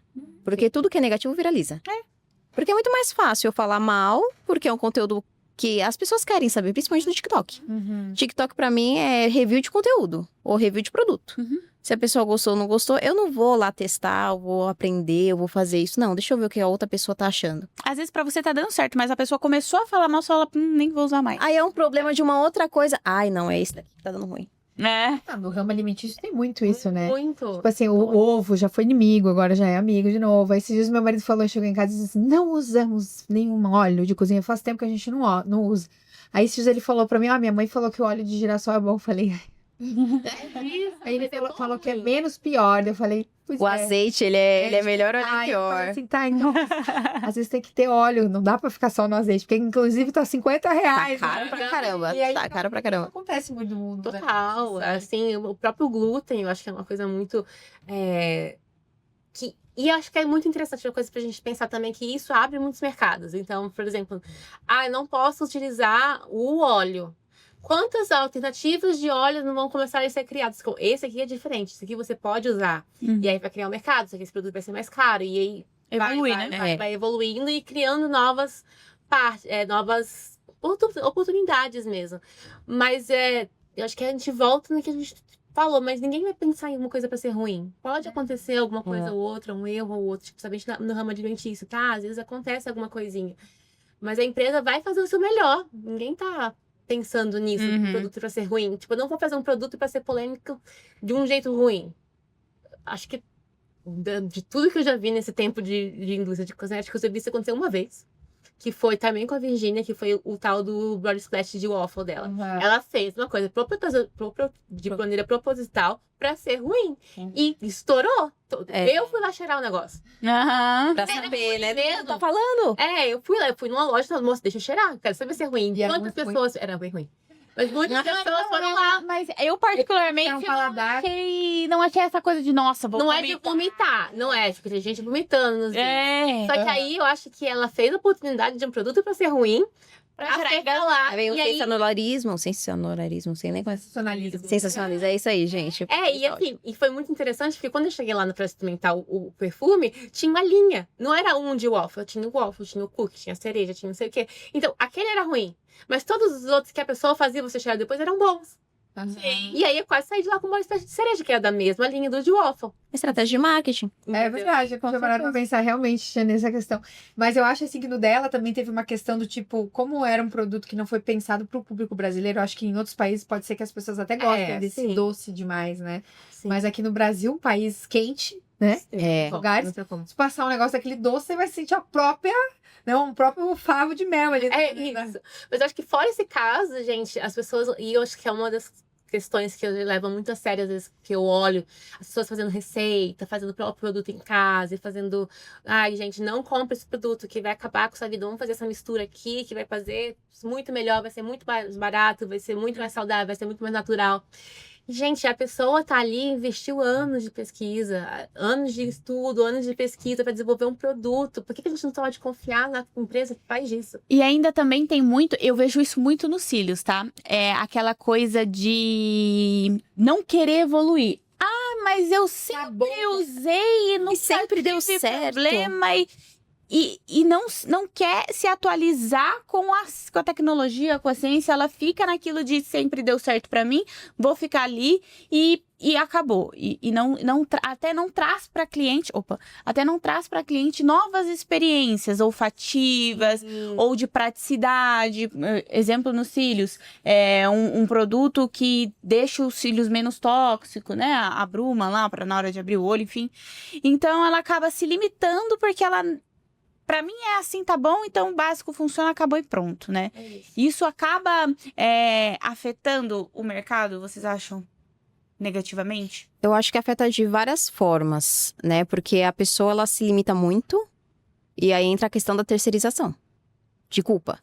Porque tudo que é negativo viraliza. Porque é muito mais fácil eu falar mal, porque é um conteúdo que as pessoas querem saber, principalmente no TikTok. TikTok pra mim é review de conteúdo ou review de produto. Se a pessoa gostou ou não gostou, eu não vou lá testar, eu vou aprender, eu vou fazer isso. Não, deixa eu ver o que a outra pessoa tá achando. Às vezes pra você tá dando certo, mas a pessoa começou a falar mal, você fala, nem vou usar mais. Aí é um problema de uma outra coisa. Ai, não, é esse daqui que tá dando ruim. No ramo alimentício tem muito isso, né? Muito. Tipo assim, o ovo já foi inimigo, agora já é amigo de novo. Aí esses dias meu marido falou, chegou em casa e disse assim, não usamos nenhum óleo de cozinha. Faz tempo que a gente não usa. Aí esses dias ele falou pra mim, minha mãe falou que o óleo de girassol é bom. Eu falei, aí ele falou que é menos pior. Eu falei, pois O azeite, ele é melhor ou ele é eu falei pior? assim, tá, então, às vezes tem que ter óleo, não dá pra ficar só no azeite, porque inclusive tá R$50. Tá Reais, caro né? pra caramba. E aí, Tá caro pra caramba. acontece muito no mundo, né? Total. Assim, o próprio glúten, eu acho que é uma coisa muito. E acho que é muito interessante uma coisa pra gente pensar também que isso abre muitos mercados. Então, por exemplo, eu não posso utilizar o óleo. Quantas alternativas de óleo não vão começar a ser criadas? Esse aqui é diferente, esse aqui você pode usar. E aí vai criar um mercado, esse produto vai ser mais caro. E aí Evolui, né? vai evoluindo e criando novas oportunidades mesmo. Mas eu acho que a gente volta no que a gente falou, mas ninguém vai pensar em uma coisa pra ser ruim. Pode acontecer alguma coisa ou outra, um erro ou outro, principalmente no ramo alimentício, tá? Às vezes acontece alguma coisinha. Mas a empresa vai fazer o seu melhor. Ninguém tá pensando nisso, um produto pra ser ruim. Tipo, eu não vou fazer um produto pra ser polêmico de um jeito ruim. Acho que de tudo que eu já vi nesse tempo de indústria de cosméticos, eu vi isso acontecer uma vez. Que foi também com a Virginia, que foi o tal do Body Splash de waffle dela. Ela fez uma coisa de maneira proposital pra ser ruim. E estourou. Eu fui lá cheirar o negócio. Pra saber, né? mesmo. Tá falando? Eu fui numa loja e falei, moça, deixa eu cheirar, quero saber se é ruim. E era Quantas muito pessoas... Era bem ruim. Mas muitas pessoas foram lá. Mas eu, particularmente, É um paladar. não achei essa coisa de, nossa, vou Não é de vomitar, não é. Tipo, tem gente vomitando nos vídeos. Só que aí eu acho que ela fez a oportunidade de um produto pra ser ruim, pra chegar lá. Aí vem o E aí, sensacionalismo, sei nem qual é. Sensacionalismo. Sensacionalismo, é isso aí, gente. e assim, e foi muito interessante, porque quando eu cheguei lá pra experimentar o perfume, tinha uma linha. Não era um de waffle, tinha o waffle, tinha o cookie, tinha a cereja, tinha não sei o quê. Então, aquele era ruim. Mas todos os outros que a pessoa fazia você cheirar depois eram bons. E aí eu quase saí de lá com uma espécie de cereja, que é da mesma linha do de waffle. Estratégia de marketing. É verdade, quando eu parar pra pensar realmente nessa questão. Mas eu acho assim que no dela também teve uma questão do tipo, como era um produto que não foi pensado pro público brasileiro, eu acho que em outros países pode ser que as pessoas até gostem desse sim. doce demais, né? Sim. Mas aqui no Brasil, um país quente, né? Lugares, Não sei como. se passar um negócio daquele doce, você vai sentir a própria, um próprio favo de mel ali. Isso. Mas eu acho que fora esse caso, gente, as pessoas... E eu acho que é uma das questões que eu levo muito a sério, às vezes, que eu olho as pessoas fazendo receita, fazendo o próprio produto em casa e fazendo... Ai, gente, não compre esse produto que vai acabar com a sua vida. Vamos fazer essa mistura aqui, que vai fazer muito melhor, vai ser muito mais barato, vai ser muito mais saudável, vai ser muito mais natural. Gente, a pessoa tá ali, investiu anos de pesquisa, anos de estudo, anos de pesquisa para desenvolver um produto. Por que a gente não pode confiar na empresa que faz isso? E ainda também tem muito, eu vejo isso muito nos cílios, tá? É aquela coisa de não querer evoluir. Mas eu sempre usei e nunca sempre deu tive certo. problema e não quer se atualizar com a tecnologia, com a ciência. Ela fica naquilo de sempre deu certo pra mim, vou ficar ali e acabou. Até não traz para cliente, novas experiências olfativas ou de praticidade. Exemplo nos cílios, um produto que deixa os cílios menos tóxicos, né? A bruma lá para na hora de abrir o olho, enfim. Então ela acaba se limitando porque ela... Pra mim é assim, tá bom, então o básico funciona, acabou e pronto, né? Isso acaba afetando o mercado, vocês acham? Negativamente? Eu acho que afeta de várias formas, né? Porque a pessoa, ela se limita muito e aí entra a questão da terceirização de culpa.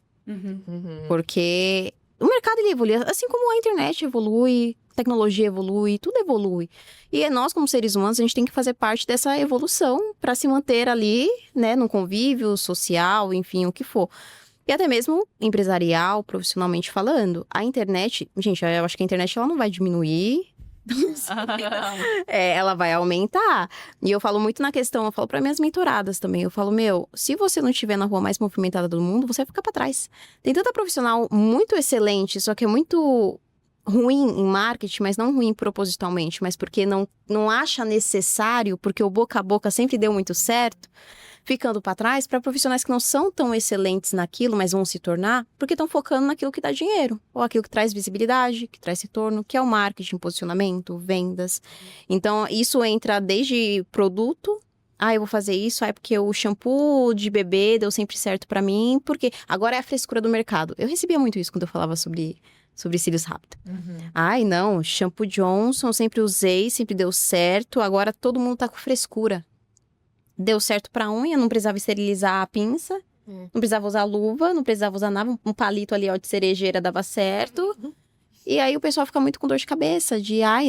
Porque o mercado, ele evolui, assim como a internet evolui, a tecnologia evolui, tudo evolui. E nós, como seres humanos, a gente tem que fazer parte dessa evolução para se manter ali, né? No convívio social, enfim, o que for. E até mesmo empresarial, profissionalmente falando. A internet, gente, eu acho que a internet ela não vai diminuir. Ela vai aumentar. E eu falo muito na questão, eu falo para minhas mentoradas também. Eu falo, se você não estiver na rua mais movimentada do mundo, você vai ficar para trás. Tem tanta profissional muito excelente, só que é muito ruim em marketing, mas não ruim propositalmente, mas porque não acha necessário, porque o boca a boca sempre deu muito certo. ficando para trás para profissionais que não são tão excelentes naquilo, mas vão se tornar, porque estão focando naquilo que dá dinheiro, ou aquilo que traz visibilidade, que traz retorno, que é o marketing, posicionamento, vendas. Então, isso entra desde produto. Eu vou fazer isso, porque o shampoo de bebê deu sempre certo para mim, porque agora é a frescura do mercado. Eu recebia muito isso quando eu falava sobre cílios rápido. Não, shampoo Johnson, eu sempre usei, sempre deu certo, agora todo mundo tá com frescura. Deu certo pra unha, não precisava esterilizar a pinça, não precisava usar luva, não precisava usar nada, um palito ali, ó, de cerejeira dava certo. E aí o pessoal fica muito com dor de cabeça,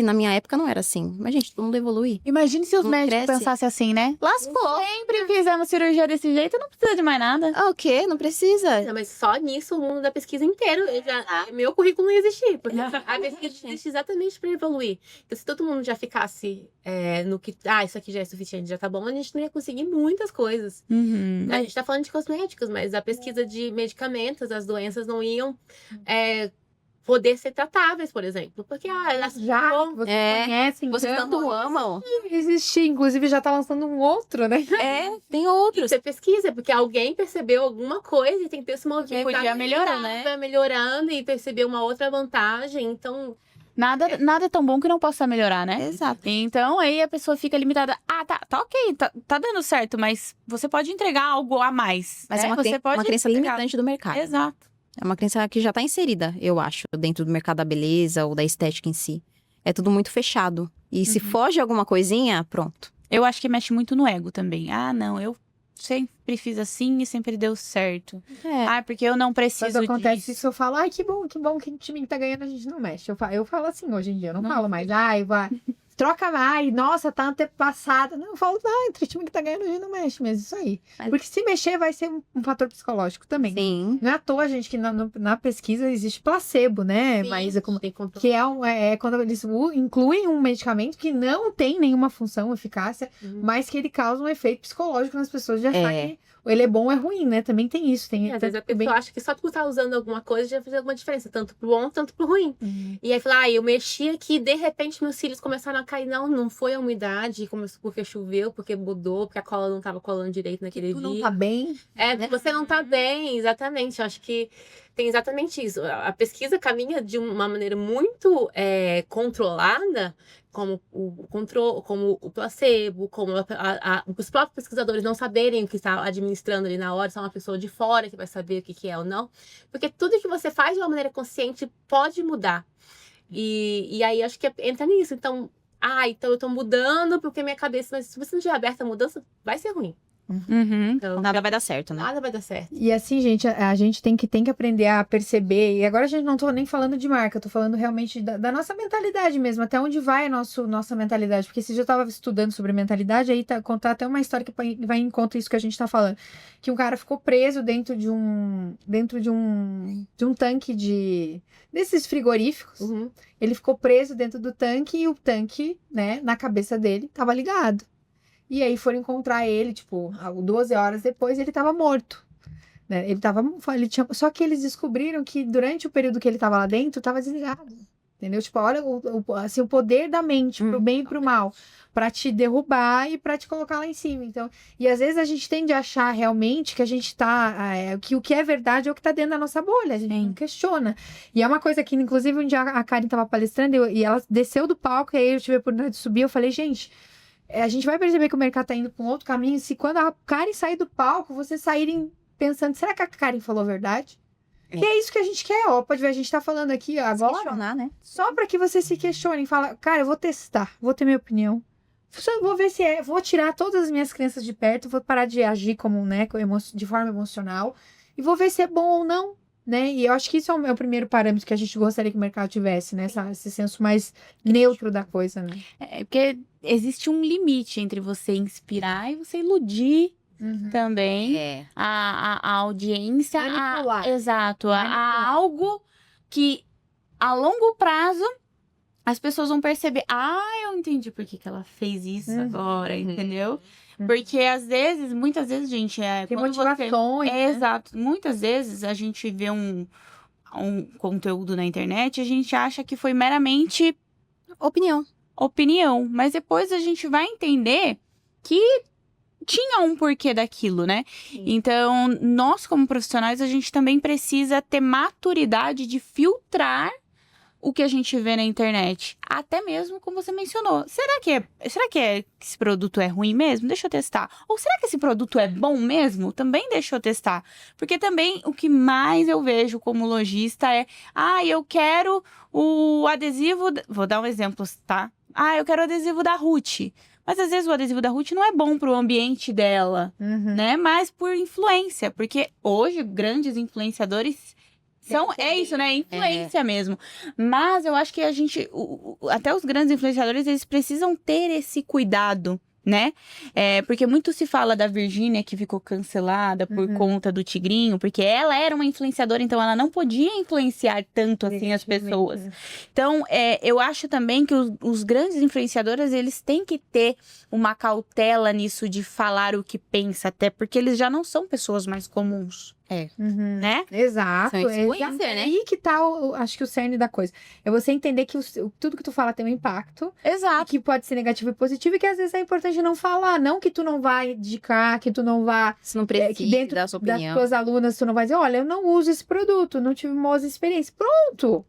na minha época não era assim. Mas, gente, todo mundo evolui. Imagine se os Não médicos cresce. pensassem assim, né? Lascou. Sempre fizemos cirurgia desse jeito, não precisa de mais nada. O quê? Não precisa. Não, mas só nisso o mundo da pesquisa inteiro, meu currículo não ia existir, porque a pesquisa existe exatamente para evoluir. Então, se todo mundo já ficasse no que, isso aqui já é suficiente, já tá bom, a gente não ia conseguir muitas coisas. A gente tá falando de cosméticos, mas a pesquisa de medicamentos, as doenças não iam poder ser tratáveis, por exemplo. Porque, elas Já que vocês conhecem, Vocês então, tanto amam. existir. Inclusive, já tá lançando um outro, né? Tem outros. Você pesquisa, porque alguém percebeu alguma coisa e tem que ter esse movimento. podia melhorar, né? Vai melhorando e percebeu uma outra vantagem. Então, Nada é tão bom que não possa melhorar, né? Exato. Então, aí a pessoa fica limitada. Tá ok, tá dando certo, mas você pode entregar algo a mais. Mas né? é Você pode uma crença entregar. limitante do mercado. Exato. É uma crença que já tá inserida, eu acho, dentro do mercado da beleza ou da estética em si. É tudo muito fechado. E se foge alguma coisinha, pronto. Eu acho que mexe muito no ego também. Não, eu sempre fiz assim e sempre deu certo. Porque eu não preciso Quando acontece disso. isso, eu falo, que bom que o time que tá ganhando a gente não mexe. Eu falo assim hoje em dia, eu não falo mais, vai, troca mais, nossa, tá antepassada. Não, eu falo, entre o time que tá ganhando a gente não mexe mesmo, isso aí. Mas- Porque se mexer vai ser um fator psicológico também. Sim. Não é à toa, gente, que na pesquisa existe placebo, né, Maísa? tem controle. Que é quando eles incluem um medicamento que não tem nenhuma função, eficácia, mas que ele causa um efeito psicológico nas pessoas de achar que ele é bom ou é ruim, né? Também tem isso. Às vezes a pessoa acha que só por estar usando alguma coisa já faz alguma diferença, tanto pro bom, tanto pro ruim. E aí fala, eu mexi aqui e de repente meus cílios começaram a cair. Não foi a umidade, começou porque choveu, porque mudou, porque a cola não tava colando direito naquele Tu dia. não tá bem. Você não tá bem, exatamente. Eu acho que tem exatamente isso. A pesquisa caminha de uma maneira muito controlada, como o placebo, como os próprios pesquisadores não saberem o que está administrando ali na hora, só uma pessoa de fora que vai saber o que é ou não. Porque tudo que você faz de uma maneira consciente pode mudar. E aí acho que entra nisso. Então, então eu tô mudando porque minha cabeça, mas se você não tiver aberta a mudança, vai ser ruim. Então, Nada vai dar certo, né? nada vai dar certo. E assim, gente, a gente tem que aprender a perceber. E agora a gente não tô nem falando de marca, eu tô falando realmente da nossa mentalidade mesmo, até onde vai a nossa mentalidade. Porque se eu tava estudando sobre mentalidade, aí contar até uma história que vai em conta isso que a gente tá falando. Que um cara ficou preso dentro de um tanque desses frigoríficos. Ele ficou preso dentro do tanque e o tanque, né, na cabeça dele, tava ligado. E aí foram encontrar ele, 12 horas depois, ele tava morto. Né? Só que eles descobriram que durante o período que ele tava lá dentro, tava desligado. Entendeu? Olha o poder da mente, pro bem e pro mal. Pra te derrubar e pra te colocar lá em cima. Então, e às vezes a gente tende a achar realmente que a gente tá... que o que é verdade é o que tá dentro da nossa bolha. A gente não questiona. E é uma coisa que, inclusive, um dia a Karen tava palestrando e ela desceu do palco e aí eu tive a oportunidade de subir. Eu falei, gente... a gente vai perceber que o mercado tá indo para um outro caminho se quando a Karen sair do palco, vocês saírem pensando, será que a Karen falou a verdade? Que é isso que a gente quer, pode ver, a gente tá falando aqui agora, Questionar, né? só para que vocês se questionem, fala, cara, eu vou testar, vou ter minha opinião, vou ver se vou tirar todas as minhas crenças de perto, vou parar de agir como, né, de forma emocional, e vou ver se é bom ou não, né, e eu acho que isso é o primeiro parâmetro que a gente gostaria que o mercado tivesse, né, esse senso mais neutro da coisa, né. Porque existe um limite entre você inspirar e você iludir também a audiência. Manipular. Exato. A Manipular. algo que a longo prazo as pessoas vão perceber. Eu entendi por que ela fez isso agora, entendeu? Porque muitas vezes, gente, Tem quando motivações, né? Exato. Muitas vezes a gente vê um conteúdo na internet e a gente acha que foi meramente Opinião. opinião, mas depois a gente vai entender que tinha um porquê daquilo, né? Então, nós como profissionais, a gente também precisa ter maturidade de filtrar o que a gente vê na internet. Até mesmo como você mencionou. Será que esse produto é ruim mesmo? Deixa eu testar. Ou será que esse produto é bom mesmo? Também deixa eu testar. Porque também o que mais eu vejo como lojista é: eu quero o adesivo... Vou dar um exemplo, tá? Eu quero o adesivo da Ruth. Mas às vezes o adesivo da Ruth não é bom pro ambiente dela, né? Mas por influência. Porque hoje, grandes influenciadores... É isso, né? Influência mesmo. Mas eu acho que a gente... até os grandes influenciadores, eles precisam ter esse cuidado, né? Porque muito se fala da Virgínia, que ficou cancelada por conta do Tigrinho, porque ela era uma influenciadora, então ela não podia influenciar tanto assim as pessoas. Então, eu acho também que os grandes influenciadores, eles têm que ter uma cautela nisso de falar o que pensa, até porque eles já não são pessoas mais comuns. Né? Exato. São influencer, né? Aí que tá, acho que o cerne da coisa. É você entender que tudo que tu fala tem um impacto. Exato. E que pode ser negativo e positivo, e que às vezes é importante não falar. Não que tu não vai indicar, que tu não vá... Você não precisa que dentro dar sua das opinião. tuas alunas, tu não vai dizer: olha, eu não uso esse produto, não tive uma boa experiência. Pronto!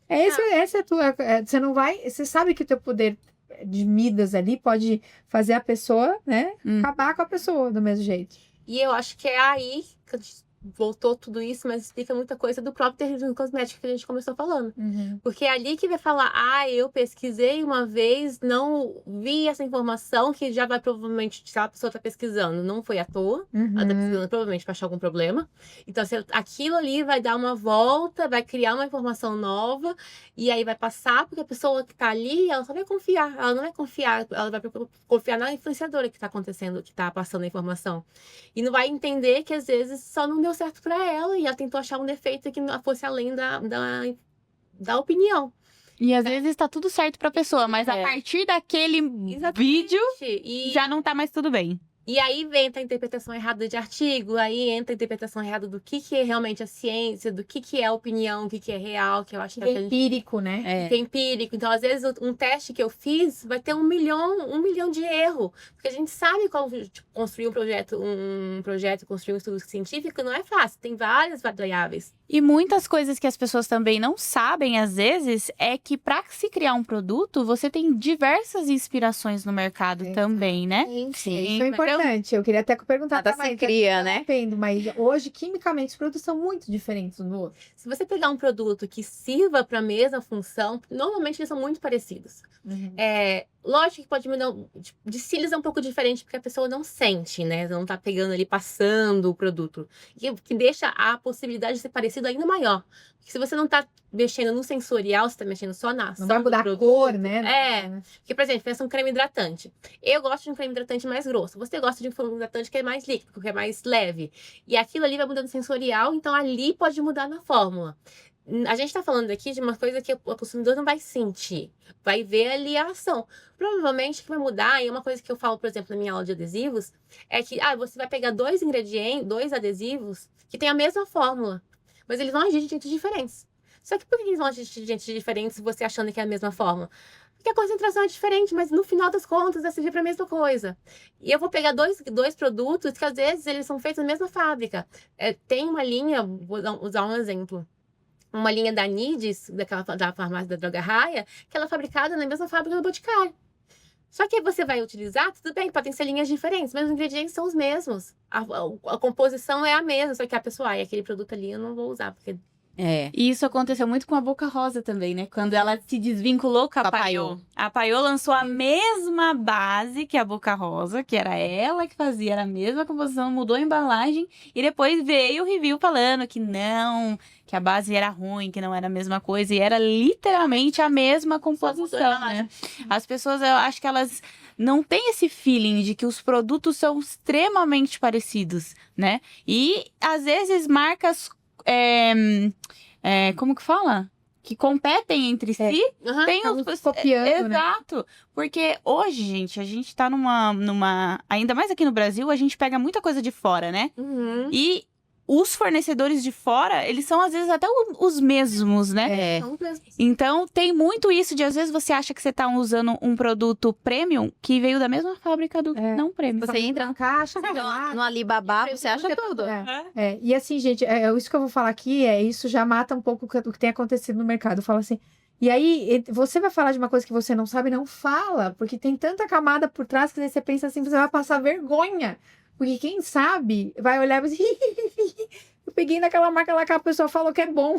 Essa é a tua... você não vai... Você sabe que o teu poder de Midas ali pode fazer a pessoa, né? Acabar com a pessoa do mesmo jeito. E eu acho que é aí que a gente voltou tudo isso, mas explica muita coisa do próprio terrorismo cosmético que a gente começou falando. Porque é ali que vai falar: eu pesquisei uma vez, não vi essa informação, que já vai provavelmente, se a pessoa tá pesquisando, não foi à toa, ela tá pesquisando provavelmente pra achar algum problema. Então, aquilo ali vai dar uma volta, vai criar uma informação nova, e aí vai passar, porque a pessoa que tá ali, ela só vai confiar, ela não vai confiar, ela vai confiar na influenciadora que tá acontecendo, que tá passando a informação. E não vai entender que às vezes só não deu certo pra ela, e ela tentou achar um defeito que fosse além da opinião. E às vezes tá tudo certo pra pessoa, mas a partir daquele vídeo, já não tá mais tudo bem. E aí entra a interpretação errada de artigo, aí entra a interpretação errada do que é realmente a ciência, do que é a opinião, o que é real, que eu acho que É empírico, né? que é empírico. Então, às vezes, um teste que eu fiz vai ter 1 milhão de erro. Porque a gente sabe como construir um projeto, construir um estudo científico não é fácil. Tem várias variáveis. E muitas coisas que as pessoas também não sabem, às vezes, é que para se criar um produto, você tem diversas inspirações no mercado também, né? Sim. Isso é importante. Eu queria até perguntar. Nada se cria, né? Mas hoje, quimicamente, os produtos são muito diferentes um do outro. Se você pegar um produto que sirva para a mesma função, normalmente eles são muito parecidos. Lógico que pode mudar. De cílios é um pouco diferente, porque a pessoa não sente, né? Não tá pegando ali, passando o produto. Que deixa a possibilidade de ser parecido ainda maior. Porque se você não tá mexendo no sensorial, você tá mexendo só na ação. Não vai mudar a cor, né? Porque, por exemplo, pensa um creme hidratante. Eu gosto de um creme hidratante mais grosso. Você gosta de um creme hidratante que é mais líquido, que é mais leve. E aquilo ali vai mudando o sensorial, então ali pode mudar na fórmula. A gente tá falando aqui de uma coisa que o consumidor não vai sentir. Vai ver ali a ação. Provavelmente o que vai mudar, e uma coisa que eu falo, por exemplo, na minha aula de adesivos, é que você vai pegar 2 ingredientes, 2 adesivos, que tem a mesma fórmula, mas eles vão agir de jeitos diferentes. Só que por que eles vão agir de jeitos diferentes, você achando que é a mesma fórmula? Porque a concentração é diferente, mas no final das contas vai servir para a mesma coisa. E eu vou pegar dois produtos que às vezes eles são feitos na mesma fábrica. Tem uma linha, vou usar um exemplo. Uma linha da Nidis, da farmácia da Droga Raia, que ela é fabricada na mesma fábrica do Boticário. Só que aí você vai utilizar, tudo bem, podem ser linhas diferentes, mas os ingredientes são os mesmos. A composição é a mesma, só que a pessoa, aquele produto ali eu não vou usar, porque... E isso aconteceu muito com a Boca Rosa também, né? Quando ela se desvinculou com a Paiô. A Paiô lançou a mesma base que a Boca Rosa, que era ela que fazia, era a mesma composição, mudou a embalagem, e depois veio o review falando que não, que a base era ruim, que não era a mesma coisa, e era literalmente a mesma composição, né? As pessoas, eu acho que elas não têm esse feeling de que os produtos são extremamente parecidos, né? E, às vezes, marcas... como que fala? Que competem entre si. Tem os copiando, exato. Né? Porque hoje, gente, a gente tá numa... Ainda mais aqui no Brasil, a gente pega muita coisa de fora, né? E os fornecedores de fora, eles são às vezes até os mesmos, né? É. São os mesmos. Então, tem muito isso de, às vezes, você acha que você tá usando um produto premium que veio da mesma fábrica do não premium. Você entra Na caixa, no Alibaba, você acha tudo. E assim, gente, isso que eu vou falar aqui, isso já mata um pouco o que tem acontecido no mercado. Fala assim, e aí, você vai falar de uma coisa que você não sabe, não fala, porque tem tanta camada por trás que daí você pensa assim, você vai passar vergonha. Porque quem sabe vai olhar e dizer, eu peguei naquela marca lá que a pessoa falou que é bom.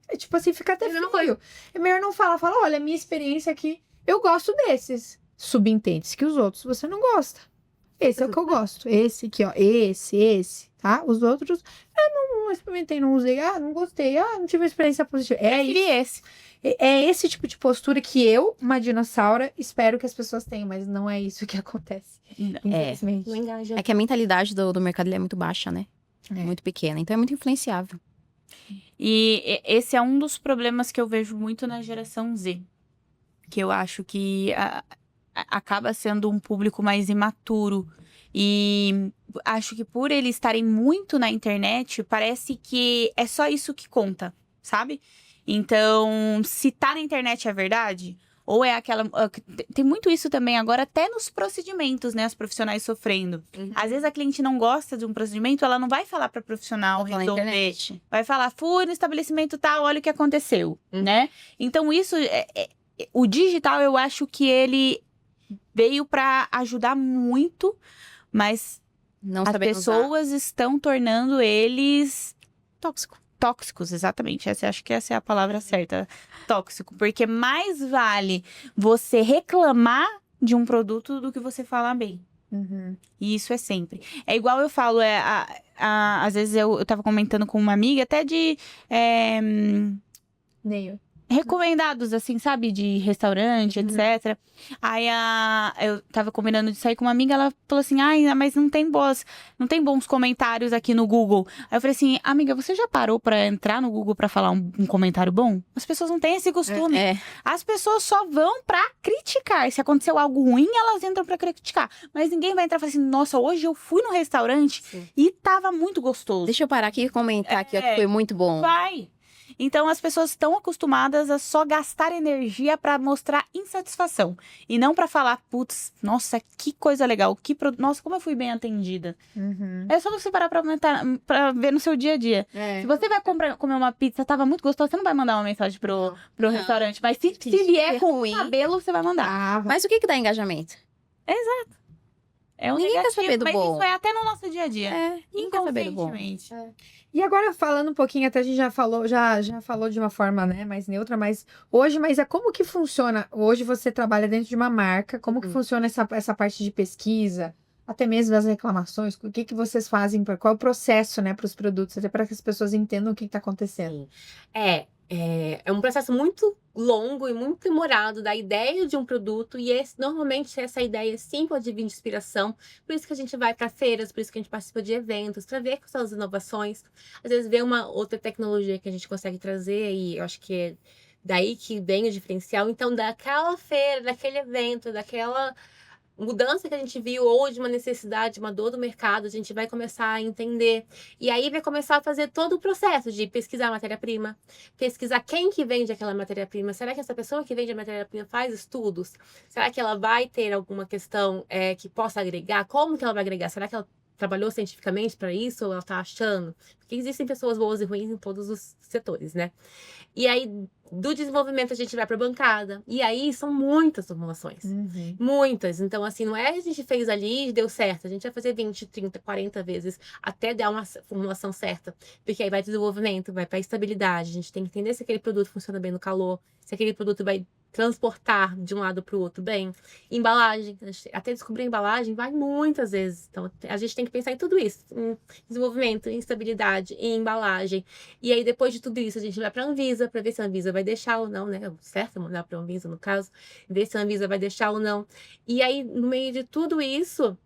É tipo assim, fica até É a mesma feio. É melhor não falar. Fala, olha, minha experiência aqui, eu gosto desses. Subentende-se que os outros você não gosta. Esse é o que eu gosto. Esse aqui, ó. Esse, tá? Os outros, eu não experimentei, não usei. Não gostei. Não tive uma experiência positiva. Preferi esse. É esse tipo de postura que eu, uma dinossauro, espero que as pessoas tenham, mas não é isso que acontece. Infelizmente. Não engaja. É que a mentalidade do mercado ele é muito baixa, né? É. Muito pequena. Então é muito influenciável. E esse é um dos problemas que eu vejo muito na geração Z. Que eu acho que acaba sendo um público mais imaturo. E acho que por eles estarem muito na internet, parece que é só isso que conta, sabe? Então, se tá na internet é verdade, ou é aquela... Tem muito isso também agora, até nos procedimentos, né? As profissionais sofrendo. Às vezes a cliente não gosta de um procedimento, ela não vai falar pra profissional Fala na resolver. internet. Vai falar, fui no estabelecimento tal, olha o que aconteceu, né? Então, isso... O digital, eu acho que ele veio pra ajudar muito, mas Não as sabendo usar. pessoas estão tornando eles Tóxico. tóxicos, exatamente. Acho que essa é a palavra certa. Tóxico. Porque mais vale você reclamar de um produto do que você falar bem. Uhum. E isso é sempre. É igual eu falo, às vezes eu tava comentando com uma amiga, até de Neio. recomendados, assim, sabe? De restaurante, etc. Aí eu tava combinando de sair com uma amiga, ela falou assim, ai, mas não tem bons comentários aqui no Google. Aí eu falei assim, amiga, você já parou pra entrar no Google pra falar um comentário bom? As pessoas não têm esse costume. As pessoas só vão pra criticar. Se aconteceu algo ruim, elas entram pra criticar. Mas ninguém vai entrar e falar assim, nossa, hoje eu fui no restaurante e tava muito gostoso. Deixa eu parar aqui e comentar aqui, ó, que foi muito bom. Vai! Então, as pessoas estão acostumadas a só gastar energia pra mostrar insatisfação. E não pra falar, putz, nossa, que coisa legal. Nossa, como eu fui bem atendida. Uhum. É só você parar pra ver no seu dia a dia. Se você vai comer uma pizza, tava muito gostosa, você não vai mandar uma mensagem pro restaurante. Mas se vier com ruim. cabelo, você vai mandar. Mas o que dá engajamento? É um Ninguém quer negativo, saber do mas bom. isso é até no nosso dia a dia. Ninguém quer saber do bom. Inconscientemente. E agora falando um pouquinho, até a gente já falou de uma forma, né, mais neutra, mas hoje, como que funciona? Hoje você trabalha dentro de uma marca, como que funciona essa parte de pesquisa, até mesmo das reclamações, o que vocês fazem, qual é o processo, né, para os produtos, até para que as pessoas entendam o que está acontecendo. É um processo muito longo e muito demorado da ideia de um produto e normalmente essa ideia sim pode vir de inspiração, por isso que a gente vai para feiras, por isso que a gente participa de eventos, para ver quais são as inovações, às vezes ver uma outra tecnologia que a gente consegue trazer e eu acho que é daí que vem o diferencial, então daquela feira, daquele evento, daquela mudança que a gente viu ou de uma necessidade, uma dor do mercado, a gente vai começar a entender. E aí vai começar a fazer todo o processo de pesquisar a matéria-prima, pesquisar quem que vende aquela matéria-prima. Será que essa pessoa que vende a matéria-prima faz estudos? Será que ela vai ter alguma questão que possa agregar? Como que ela vai agregar? Será que ela trabalhou cientificamente para isso ou ela está achando? Porque existem pessoas boas e ruins em todos os setores, né? E aí, do desenvolvimento, a gente vai para a bancada. E aí, são muitas formulações. Muitas. Então, assim, não é que a gente fez ali e deu certo. A gente vai fazer 20, 30, 40 vezes até dar uma formulação certa. Porque aí vai desenvolvimento, vai para estabilidade. A gente tem que entender se aquele produto funciona bem no calor, se aquele produto vai transportar de um lado para o outro bem. Embalagem. Até descobrir a embalagem vai muitas vezes. Então, a gente tem que pensar em tudo isso. Em desenvolvimento, em estabilidade, em embalagem. E aí, depois de tudo isso, a gente vai para a Anvisa, para ver se a Anvisa vai deixar ou não, né? Certo? Mandar para a Anvisa, no caso. Ver se a Anvisa vai deixar ou não. E aí, no meio de tudo isso,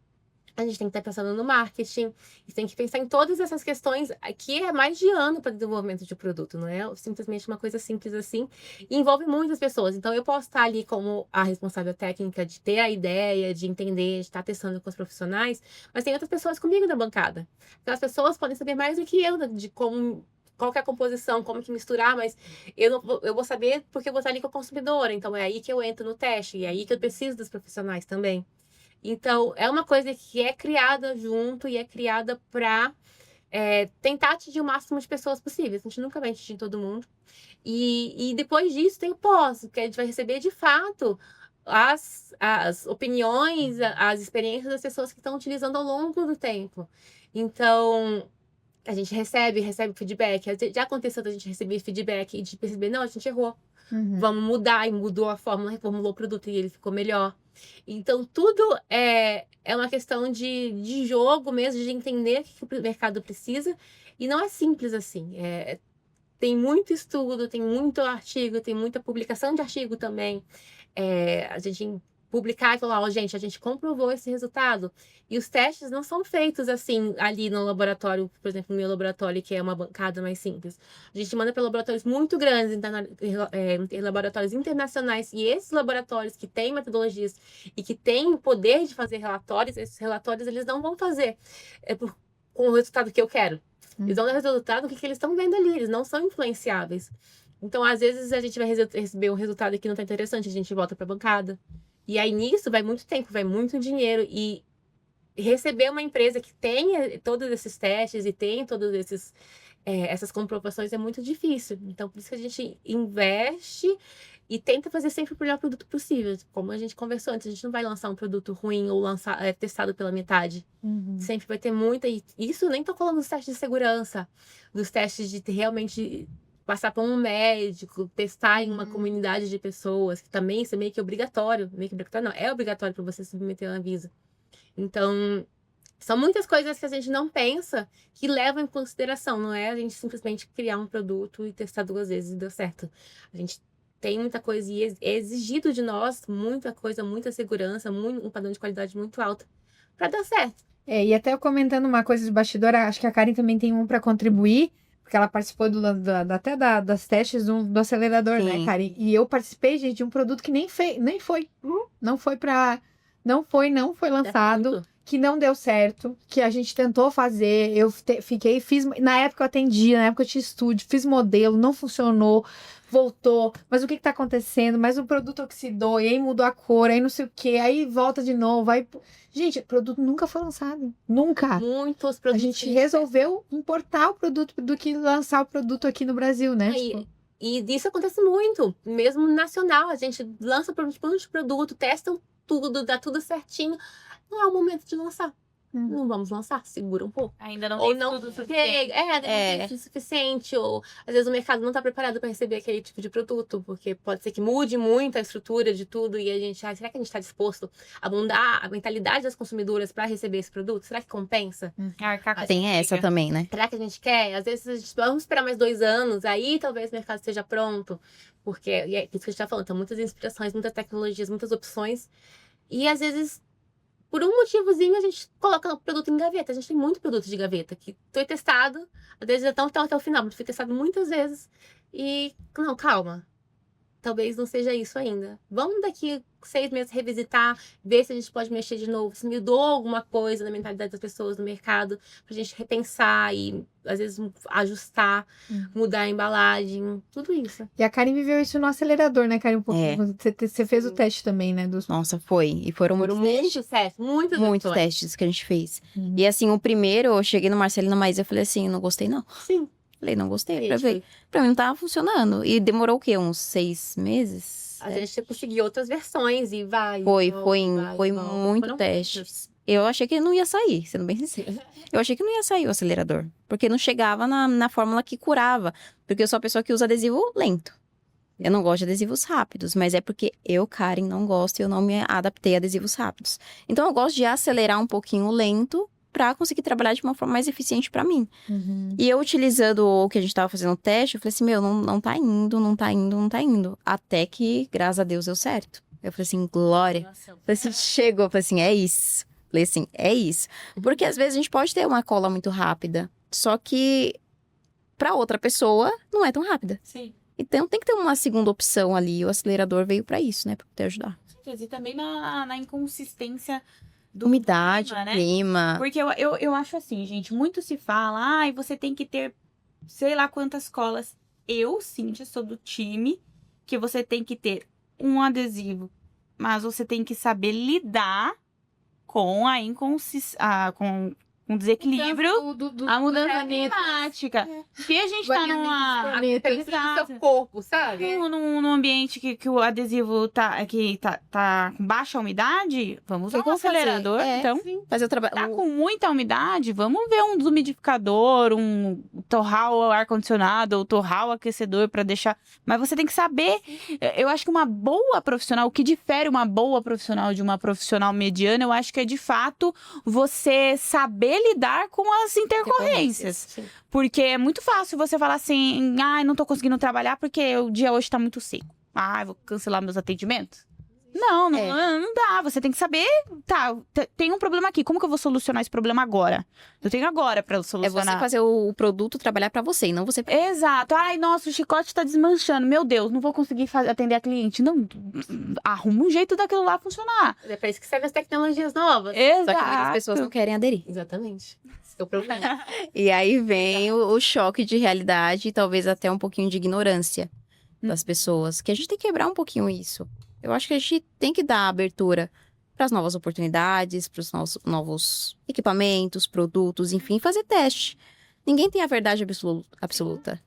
A gente tem que estar pensando no marketing, tem que pensar em todas essas questões que é mais de ano para desenvolvimento de produto, não é simplesmente uma coisa simples assim, e envolve muitas pessoas. Então, eu posso estar ali como a responsável técnica de ter a ideia, de entender, de estar testando com os profissionais, mas tem outras pessoas comigo na bancada. Aquelas pessoas podem saber mais do que eu de como... Qual que é a composição, como que misturar, mas eu vou saber porque eu vou estar ali com a consumidora. Então, é aí que eu entro no teste, e é aí que eu preciso dos profissionais também. Então, é uma coisa que é criada junto e é criada para tentar atingir o máximo de pessoas possíveis. A gente nunca vai atingir todo mundo. E depois disso tem o pós, que a gente vai receber de fato as opiniões, as experiências das pessoas que estão utilizando ao longo do tempo. Então, a gente recebe feedback. Já aconteceu da gente receber feedback e de perceber, não, a gente errou. Vamos mudar, e mudou a fórmula, reformulou o produto e ele ficou melhor. Então, tudo é uma questão de jogo mesmo, de entender o que o mercado precisa. E não é simples assim. Tem muito estudo, tem muito artigo, tem muita publicação de artigo também. A gente publicar e falar, ó, gente, a gente comprovou esse resultado. E os testes não são feitos assim, ali no laboratório, por exemplo, no meu laboratório, que é uma bancada mais simples. A gente manda para laboratórios muito grandes, laboratórios internacionais, e esses laboratórios que têm metodologias e que têm o poder de fazer relatórios, esses relatórios eles não vão fazer com o resultado que eu quero. Eles vão dar resultado do que eles estão vendo ali, eles não são influenciáveis. Então, às vezes, a gente vai receber um resultado que não está interessante, a gente volta para a bancada. E aí, nisso, vai muito tempo, vai muito dinheiro. E receber uma empresa que tenha todos esses testes e tem todas essas comprovações é muito difícil. Então, por isso que a gente investe e tenta fazer sempre o melhor produto possível. Como a gente conversou antes, a gente não vai lançar um produto ruim ou testado pela metade. Sempre vai ter muita... E isso nem tô falando dos testes de segurança, dos testes de realmente... passar por um médico, testar em uma comunidade de pessoas, que também isso é meio que obrigatório. Meio que obrigatório, não, é obrigatório para você submeter a Anvisa. Então, são muitas coisas que a gente não pensa que levam em consideração, não é a gente simplesmente criar um produto e testar 2 vezes e deu certo. A gente tem muita coisa e é exigido de nós muita coisa, muita segurança, um padrão de qualidade muito alto para dar certo. E até eu comentando uma coisa de bastidor, acho que a Karen também tem um para contribuir, porque ela participou até das testes do acelerador, Sim. né, Karen? E eu participei, gente, de um produto que nem foi lançado, que não deu certo, que a gente tentou fazer, fiz, na época eu atendia, na época eu tinha estúdio, fiz modelo, não funcionou, voltou, mas o que tá acontecendo? Mas o produto oxidou, e aí mudou a cor, aí não sei o que, aí volta de novo, aí... Gente, o produto nunca foi lançado, nunca. Muitos produtos. A gente resolveu importar o produto do que lançar o produto aqui no Brasil, né? E isso acontece muito, mesmo nacional, a gente lança produto, testa tudo, dá tudo certinho, não é o momento de lançar. Não vamos lançar, segura um pouco. Ainda não Ou tem não tudo suficiente. não tem tudo suficiente, ou às vezes o mercado não está preparado para receber aquele tipo de produto, porque pode ser que mude muito a estrutura de tudo e a gente, será que a gente está disposto a mudar a mentalidade das consumidoras para receber esse produto? Será que compensa? Tem essa também, né? Será que a gente quer? Às vezes a gente vamos esperar mais 2 anos, aí talvez o mercado esteja pronto, porque e é isso que a gente está falando, tem muitas inspirações, muitas tecnologias, muitas opções, e às vezes por um motivozinho, a gente coloca o produto em gaveta. A gente tem muito produto de gaveta que foi testado, às vezes até o final, mas foi testado muitas vezes. E, não, calma. Talvez não seja isso ainda. Vamos daqui 6 meses revisitar, ver se a gente pode mexer de novo, se mudou alguma coisa na mentalidade das pessoas no mercado, pra gente repensar e, às vezes, ajustar, mudar a embalagem, tudo isso. E a Karen viveu isso no acelerador, né, Karen? Você fez o teste também, né? Nossa, foi. E foram muitos testes, muitos testes que a gente fez. E assim, o primeiro, eu cheguei no Marcelino Maíz e eu falei assim, não gostei não. Sim. Falei, não gostei. Pra mim não tava funcionando. E demorou o quê? Uns 6 meses? A gente conseguiu outras versões e Foi muito testes. Eu achei que não ia sair, sendo bem sincero. Eu achei que não ia sair o acelerador. Porque não chegava na fórmula que curava. Porque eu sou a pessoa que usa adesivo lento. Eu não gosto de adesivos rápidos. Mas é porque eu, Karen, não gosto e eu não me adaptei a adesivos rápidos. Então eu gosto de acelerar um pouquinho lento pra conseguir trabalhar de uma forma mais eficiente pra mim. E eu utilizando o que a gente tava fazendo o teste, eu falei assim, não tá indo. Até que, graças a Deus, deu certo. Eu falei assim, glória. Nossa. Eu falei assim, chegou. Eu falei assim, é isso. Falei assim, é isso. Porque às vezes a gente pode ter uma cola muito rápida, só que para outra pessoa não é tão rápida. Sim. Então tem que ter uma segunda opção ali. O acelerador veio para isso, né? Para poder ajudar. E também na inconsistência do Umidade, clima, né? clima. Porque eu acho assim, gente, muito se fala, ai, você tem que ter sei lá quantas colas. Eu, Cíntia, sou do time que você tem que ter um adesivo, mas você tem que saber lidar com a com o desequilíbrio, a mudança climática. Se a gente tá numa... Depende do seu corpo, sabe? Num ambiente que o adesivo tá com baixa umidade, vamos usar um Vamos fazer, acelerador, então. Fazer o trabalho. Tá com muita umidade, vamos ver um desumidificador, torrar o ar-condicionado, ou torrar o aquecedor para deixar... Mas você tem que saber, eu acho que uma boa profissional, o que difere uma boa profissional de uma profissional mediana, eu acho que é de fato você saber lidar com as intercorrências. Sim. Porque é muito fácil você falar assim, ai, não tô conseguindo trabalhar porque o dia hoje tá muito seco. Ah, vou cancelar meus atendimentos? Não dá. Você tem que saber, tá, tem um problema aqui. Como que eu vou solucionar esse problema agora? Eu tenho agora pra É solucionar. você fazer o produto trabalhar para você e não você... Exato. Ai, nossa, o chicote tá desmanchando. Meu Deus, não vou conseguir atender a cliente. Não, arruma um jeito daquilo lá funcionar. É para isso que servem as tecnologias novas. Exato. Só que muitas pessoas não querem aderir. Exatamente. Esse é o problema. E aí vem o choque de realidade e talvez até um pouquinho de ignorância das pessoas. Que a gente tem que quebrar um pouquinho isso. Eu acho que a gente tem que dar abertura para as novas oportunidades, para os novos equipamentos, produtos, enfim, fazer teste. Ninguém tem a verdade absoluta.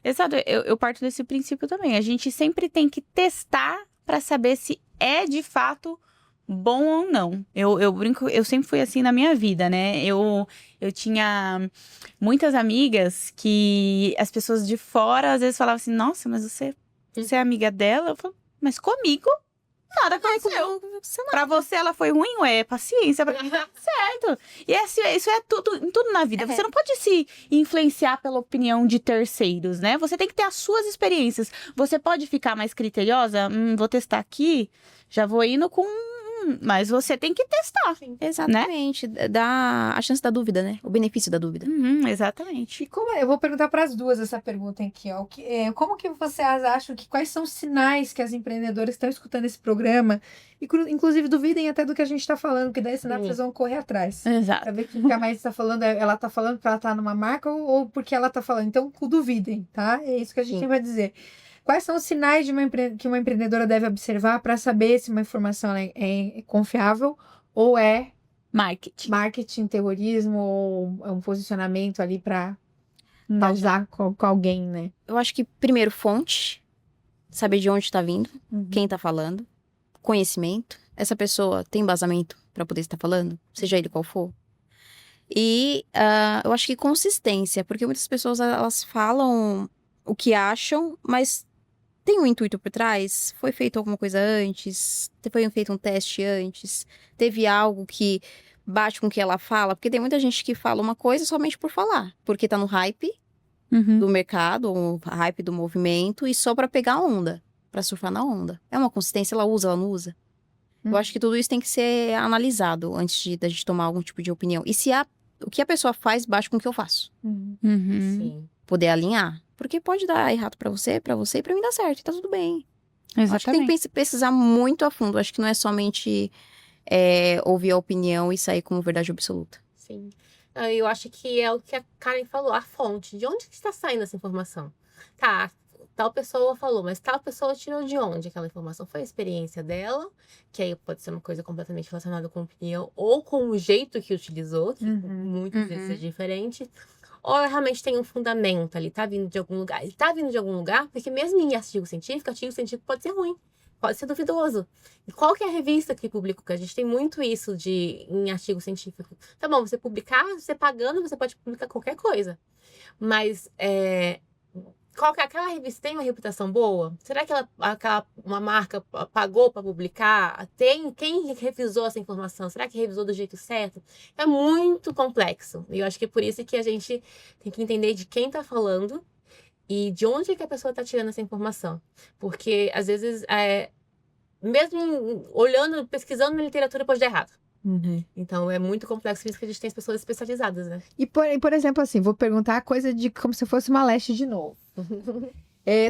Exato, eu parto desse princípio também. A gente sempre tem que testar para saber se é de fato bom ou não. Eu brinco, eu sempre fui assim na minha vida, né? Eu tinha muitas amigas que as pessoas de fora às vezes falavam assim, nossa, mas você é amiga dela? Eu falo, mas comigo nada aconteceu. Pra você ela foi ruim, ué, paciência, pra mim tá certo. E isso é tudo, em tudo na vida. Você não pode se influenciar pela opinião de terceiros, né? Você tem que ter as suas experiências. Você pode ficar mais criteriosa? Vou testar aqui, já vou indo com... Mas você tem que testar. Exatamente. Dá a chance da dúvida, né? O benefício da dúvida. Exatamente. E como eu vou perguntar para as duas essa pergunta aqui, ó. Como que vocês acham que quais são os sinais que as empreendedoras estão escutando esse programa? E, inclusive, duvidem até do que a gente está falando, porque daí sinais vocês vão correr atrás. Exato. Pra ver o que a Maísa está falando, ela está falando para ela estar numa marca ou porque ela está falando. Então, duvidem, tá? É isso que a gente tem para dizer. Quais são os sinais de que uma empreendedora deve observar para saber se uma informação é confiável ou é marketing, terrorismo ou é um posicionamento ali para usar com alguém, né? Eu acho que, primeiro, fonte. Saber de onde está vindo, quem está falando. Conhecimento. Essa pessoa tem embasamento para poder estar falando, seja ele qual for. E eu acho que consistência, porque muitas pessoas elas falam o que acham, mas tem um intuito por trás? Foi feito alguma coisa antes? Foi feito um teste antes? Teve algo que bate com o que ela fala? Porque tem muita gente que fala uma coisa somente por falar. Porque tá no hype do mercado, o hype do movimento, e só pra pegar a onda, pra surfar na onda. É uma consistência, ela usa, ela não usa? Eu acho que tudo isso tem que ser analisado antes da gente tomar algum tipo de opinião. E se o que a pessoa faz bate com o que eu faço. Sim. Poder alinhar. Porque pode dar errado pra você e pra mim dá certo, e tá tudo bem. Exatamente. Acho que tem que pesquisar muito a fundo. Acho que não é somente ouvir a opinião e sair como verdade absoluta. Sim. Eu acho que é o que a Karen falou, a fonte. De onde que está saindo essa informação? Tá, tal pessoa falou, mas tal pessoa tirou de onde aquela informação? Foi a experiência dela, que aí pode ser uma coisa completamente relacionada com a opinião, ou com o jeito que utilizou, que muitas vezes é diferente. Ou realmente tem um fundamento ali, tá vindo de algum lugar. Ele tá vindo de algum lugar, porque mesmo em artigo científico pode ser ruim, pode ser duvidoso. E qual que é a revista que publica? Porque a gente tem muito isso em artigo científico. Tá bom, você publicar, você pagando, você pode publicar qualquer coisa. Mas qual que é aquela revista? Tem uma reputação boa? Será que uma marca pagou para publicar? Quem revisou essa informação? Será que revisou do jeito certo? É muito complexo. E eu acho que é por isso que a gente tem que entender de quem está falando e de onde que a pessoa está tirando essa informação. Porque, às vezes, mesmo olhando, pesquisando na literatura, pode dar errado. Então é muito complexo, por isso que a gente tem as pessoas especializadas, né? E por exemplo, assim, vou perguntar a coisa de como se fosse uma leste de novo.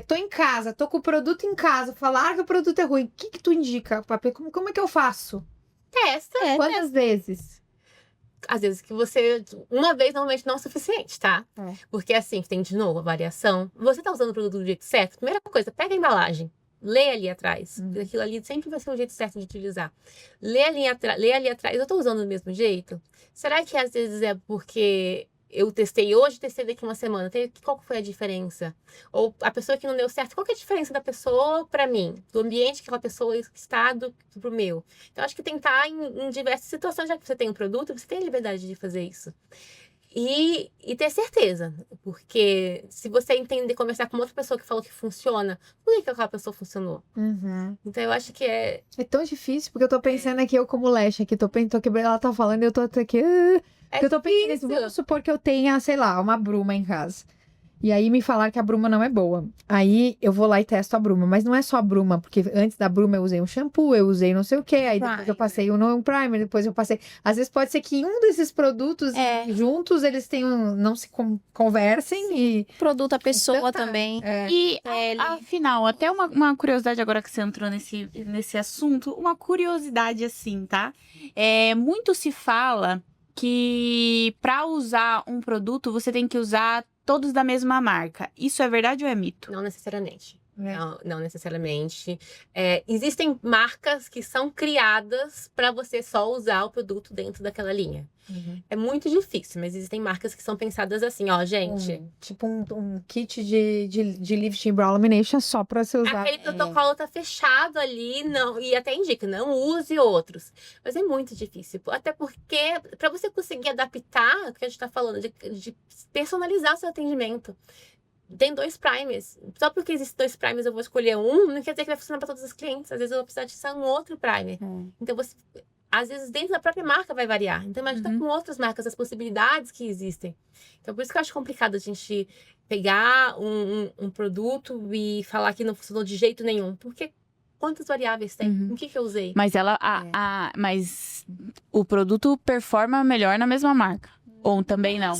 Tô em casa, tô com o produto em casa, falaram que o produto é ruim. O que tu indica, Papê? Como é que eu faço? Testa. Quantas vezes? Às vezes que você... Uma vez normalmente não é o suficiente, tá? É. Porque assim, tem de novo a variação. Você tá usando o produto do jeito certo? Primeira coisa, pega a embalagem. Lê ali atrás. Porque aquilo ali sempre vai ser um jeito certo de utilizar. Lê ali atrás. Eu tô usando do mesmo jeito? Será que às vezes é porque eu testei hoje, testei daqui uma semana? Qual que foi a diferença? Ou a pessoa que não deu certo, qual que é a diferença da pessoa pra mim? Do ambiente que aquela pessoa está pro meu? Então, acho que tentar em diversas situações, já que você tem um produto, você tem a liberdade de fazer isso. E ter certeza, porque se você entender, conversar com outra pessoa que falou que funciona, por que aquela pessoa funcionou? Então eu acho que é... É tão difícil, porque eu tô pensando aqui, eu como leste aqui, tô quebrando, ela tá falando e eu tô aqui... Porque eu tô pensando nisso, vamos supor que eu tenha, sei lá, uma bruma em casa. E aí me falaram que a bruma não é boa. Aí eu vou lá e testo a bruma. Mas não é só a bruma, porque antes da bruma eu usei um shampoo, eu usei não sei o quê. Aí depois eu passei um primer, depois eu passei... Às vezes pode ser que um desses produtos juntos, eles tenham, não se conversem e... Produto, a pessoa Então tá. também. E, afinal, até uma curiosidade agora que você entrou nesse assunto, uma curiosidade assim, tá? Muito se fala que para usar um produto, você tem que usar todos da mesma marca. Isso é verdade ou é mito? Não necessariamente. Não necessariamente. Existem marcas que são criadas para você só usar o produto dentro daquela linha. É muito difícil, mas existem marcas que são pensadas assim, ó, gente. Tipo um kit de lifting brow lamination só pra você usar. Aquele protocolo tá fechado ali, não, e até indica, não use outros. Mas é muito difícil, até porque para você conseguir adaptar, o que a gente tá falando, de personalizar o seu atendimento. Tem 2 primers. Só porque existem 2 primers eu vou escolher um, não quer dizer que vai funcionar para todos os clientes. Às vezes eu vou precisar de usar um outro primer. Então você... Às vezes, dentro da própria marca vai variar. Então, imagina com outras marcas, as possibilidades que existem. Então, por isso que eu acho complicado a gente pegar um produto e falar que não funcionou de jeito nenhum. Porque quantas variáveis tem? O que eu usei? Mas mas o produto performa melhor na mesma marca. Ou também não?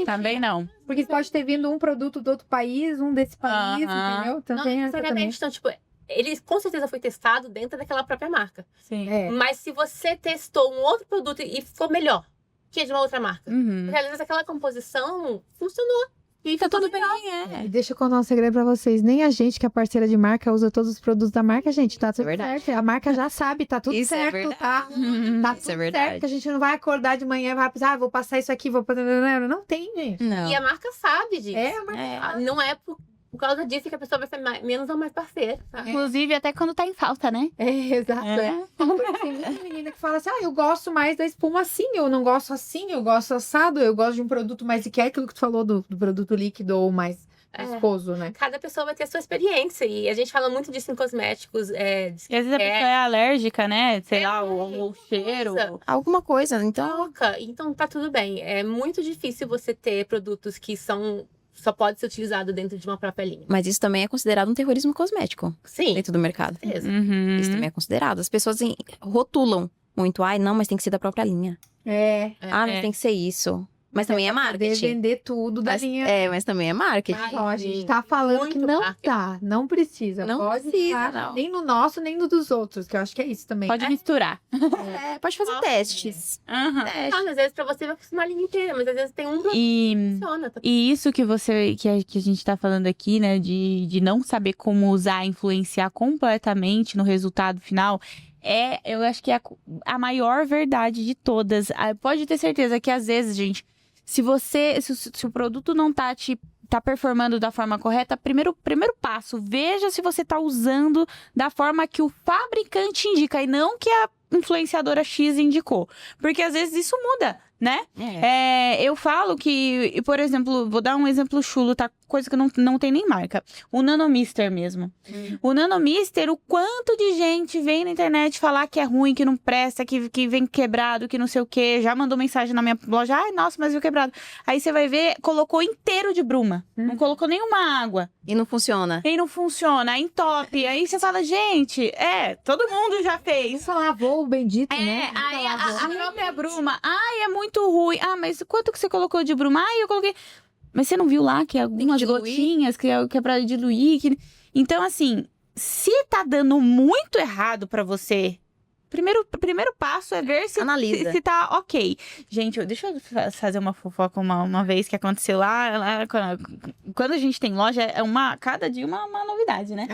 Também não. Porque pode ter vindo um produto do outro país, um desse país, entendeu? Então, não tem necessariamente. Então, tipo... Ele com certeza foi testado dentro daquela própria marca. Sim. Mas se você testou um outro produto e ficou melhor que é de uma outra marca, porque às vezes aquela composição funcionou. E tá tudo bem. E deixa eu contar um segredo pra vocês. Nem a gente, que é parceira de marca, usa todos os produtos da marca, gente. Tá tudo certo. A marca já sabe, tá tudo certo, tá? Tá tudo certo, que a gente não vai acordar de manhã e vai pensar, vou passar isso aqui, vou... Não tem, gente. Não. E a marca sabe disso. A marca Não é por causa disso que a pessoa vai ser menos ou mais parceira. Tá? Inclusive, até quando tá em falta, né? Exato. Tem muita menina que fala assim, eu gosto mais da espuma assim, eu não gosto assim, eu gosto assado, eu gosto de um produto mais... Que é aquilo que tu falou do produto líquido ou mais viscoso, né? Cada pessoa vai ter a sua experiência. E a gente fala muito disso em cosméticos. E às vezes a pessoa é alérgica, né? Sei lá, o cheiro. Alguma coisa, então... Então tá tudo bem. É muito difícil você ter produtos que só pode ser utilizado dentro de uma própria linha. Mas isso também é considerado um terrorismo cosmético. Sim. Dentro do mercado. Certeza. Isso também é considerado. As pessoas rotulam muito. Ai, não, mas tem que ser da própria linha. Mas tem que ser isso. Mas também é marketing. Vender tudo da linha. Mas também é marketing. A gente tá falando que não tá, não precisa. Não pode precisa, estar, não. nem no nosso, nem no dos outros, que eu acho que é isso também. Pode misturar. Pode fazer testes. Às vezes pra você vai funcionar a linha inteira, mas às vezes tem um produto E que funciona. E isso que a gente tá falando aqui, né, de não saber como usar, influenciar completamente no resultado final, eu acho que é a maior verdade de todas. Pode ter certeza que às vezes, gente, se o produto não tá performando da forma correta, primeiro passo, veja se você tá usando da forma que o fabricante indica e não que a influenciadora X indicou. Porque às vezes isso muda, né? Eu falo que, por exemplo, vou dar um exemplo chulo, tá? Coisa que não tem nem marca. O Nanomister mesmo. O Nanomister, o quanto de gente vem na internet falar que é ruim, que não presta, que vem quebrado, que não sei o quê. Já mandou mensagem na minha loja. Ai, nossa, mas viu quebrado. Aí você vai ver, colocou inteiro de bruma. Não colocou nenhuma água. E não funciona. E não funciona, entope. Aí você fala, gente, todo mundo já fez. Só lavou o bendito, né? Aí a própria bruma. Ai, é muito ruim. Ah, mas quanto que você colocou de bruma? Ai, eu coloquei... Mas você não viu lá que algumas gotinhas que é pra diluir? Então, assim, se tá dando muito errado pra você, primeiro passo é ver se Analisa. se tá ok. Gente, deixa eu fazer uma fofoca uma vez que aconteceu lá quando a gente tem loja, cada dia uma novidade, né?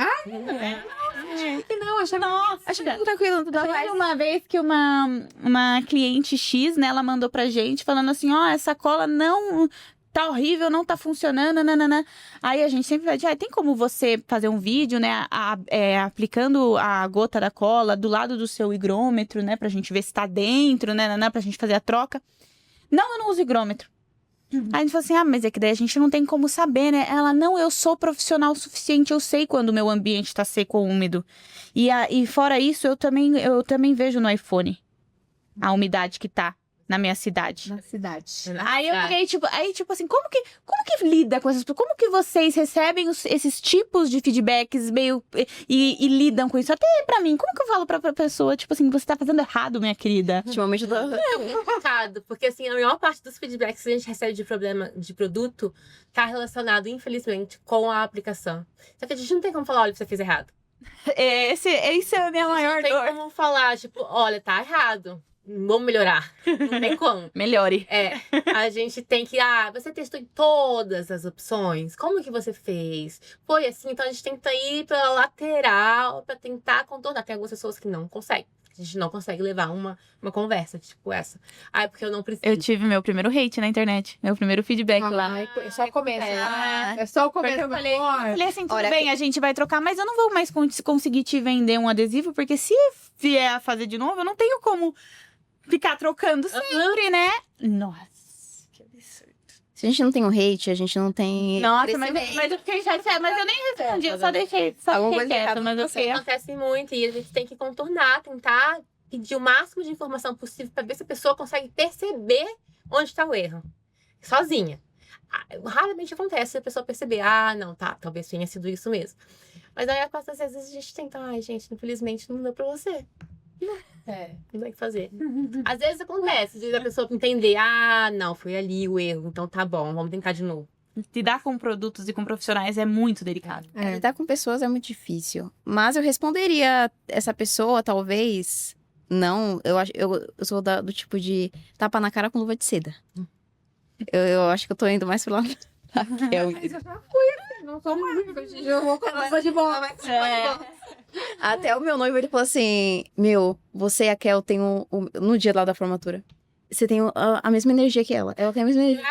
Não, achava... Nossa, Acho que tranquilo, tudo teve bem. uma vez que uma cliente X, né, ela mandou pra gente falando assim, essa cola não... Tá horrível, não tá funcionando, nananã. Aí a gente sempre vai dizer, tem como você fazer um vídeo, né, aplicando a gota da cola do lado do seu higrômetro, né, pra gente ver se tá dentro, né, pra gente fazer a troca. Não, eu não uso higrômetro. Aí a gente falou assim, mas é que daí a gente não tem como saber, né? Ela, não, eu sou profissional o suficiente, eu sei quando o meu ambiente tá seco ou úmido. E fora isso, eu também vejo no iPhone a umidade que tá na minha cidade. Na cidade. Aí eu fiquei, tipo assim, como que lida com essas pessoas? Como que vocês recebem esses tipos de feedbacks meio... E lidam com isso? Até pra mim, como que eu falo pra pessoa, tipo assim, você tá fazendo errado, minha querida? Ultimamente eu tô... É complicado, porque assim, a maior parte dos feedbacks que a gente recebe de problema de produto tá relacionado, infelizmente, com a aplicação. Só que a gente não tem como falar, olha, você fez errado. Essa é a minha maior Não tem dor. como falar, tipo, olha, tá errado. Vamos melhorar. Não tem como. Melhore. A gente tem que... você testou em todas as opções? Como que você fez? Foi assim? Então a gente tenta ir pela lateral pra tentar contornar. Tem algumas pessoas que não conseguem. A gente não consegue levar uma conversa tipo essa. Porque eu não preciso. Eu tive meu primeiro hate na internet. Meu primeiro feedback lá. É só o começo. É. É só o começo. Eu falei assim, tudo Olha, bem, a gente vai trocar, mas eu não vou mais conseguir te vender um adesivo, porque se vier a fazer de novo, eu não tenho como ficar trocando sempre, né? Nossa, que absurdo. Se a gente não tem um hate, a gente não tem... Nossa, mas eu fiquei chateada, mas eu nem respondi, eu só deixei quieto, mas eu fiquei... Acontece muito e a gente tem que contornar, tentar pedir o máximo de informação possível pra ver se a pessoa consegue perceber onde tá o erro. Sozinha. Raramente acontece a pessoa perceber, não, tá, talvez tenha sido isso mesmo. Mas aí, às vezes, a gente tenta, gente, infelizmente não deu pra você. Não tem o que fazer. Às vezes acontece, a pessoa entender, não, foi ali o erro, então tá bom, vamos tentar de novo. Lidar com produtos e com profissionais é muito delicado. Lidar com pessoas é muito difícil. Mas eu responderia essa pessoa, talvez... Não, eu sou do tipo de tapa na cara com luva de seda. Eu acho que eu tô indo mais pro lado da Raquel. Mas eu já fui, não sou muito. Eu vou com a luva de bola. Até o meu noivo, ele falou assim, você e a Kel tem no dia lá da formatura, você tem a mesma energia que ela. Ela tem a mesma energia.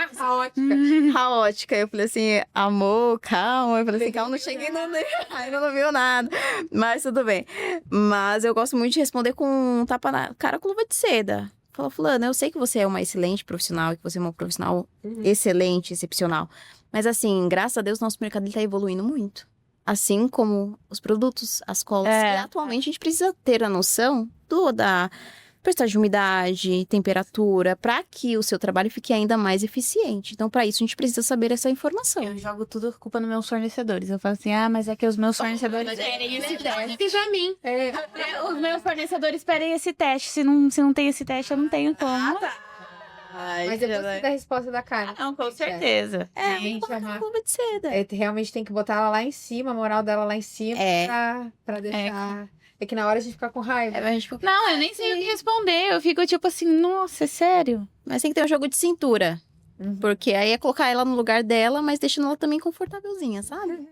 Caótica. Eu falei assim, amor, calma. Eu falei assim, calma, não cheguei ainda não viu nada. Mas tudo bem. Mas eu gosto muito de responder com um tapa na cara com luva de seda. Fala, fulana, eu sei que você é uma excelente profissional e que você é uma profissional excelente, excepcional. Mas assim, graças a Deus, nosso mercado está evoluindo muito. Assim como os produtos, as colas. E atualmente a gente precisa ter a noção da porcentagem de umidade, temperatura, para que o seu trabalho fique ainda mais eficiente. Então, para isso, a gente precisa saber essa informação. Eu jogo tudo culpa nos meus fornecedores. Eu falo assim, mas é que os meus fornecedores querem esse teste. Fiz a mim. Os meus fornecedores pedem esse teste. Se não tem esse teste, eu não tenho como. Mas eu gostei da resposta da Karen. Não, com certeza. Gente, Luva de seda. realmente tem que botar ela lá em cima, a moral dela lá em cima, pra deixar... É que na hora a gente fica com raiva. Não, eu nem sei o que responder. Eu fico tipo assim, nossa, é sério? Mas tem que ter um jogo de cintura. Porque aí é colocar ela no lugar dela, mas deixando ela também confortávelzinha, sabe?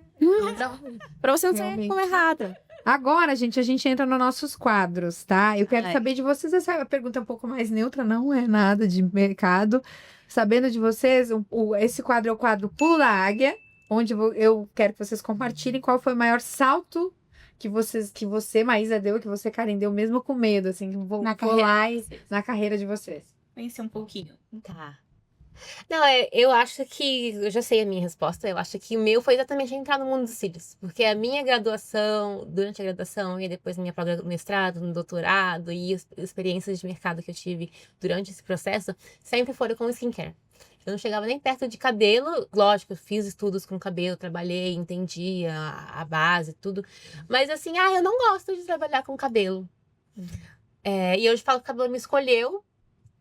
Pra você não sair como errada. Agora, gente, a gente entra nos nossos quadros, tá? Eu quero saber de vocês, essa pergunta é um pouco mais neutra, não é nada de mercado. Sabendo de vocês, esse quadro é o quadro Pulo da Águia, onde eu quero que vocês compartilhem qual foi o maior salto que você, Maísa, deu, que você, Karen, deu, mesmo com medo, assim, na carreira de vocês. conhecer um pouquinho. Tá. Não, eu acho que. Eu já sei a minha resposta. Eu acho que o meu foi exatamente entrar no mundo dos cílios. Porque a minha graduação, durante a graduação e depois minha própria mestrado, no doutorado e as experiências de mercado que eu tive durante esse processo, sempre foram com skincare. Eu não chegava nem perto de cabelo. Lógico, eu fiz estudos com cabelo, trabalhei, entendi a base, tudo. Mas assim, eu não gosto de trabalhar com cabelo. E hoje falo que o cabelo me escolheu.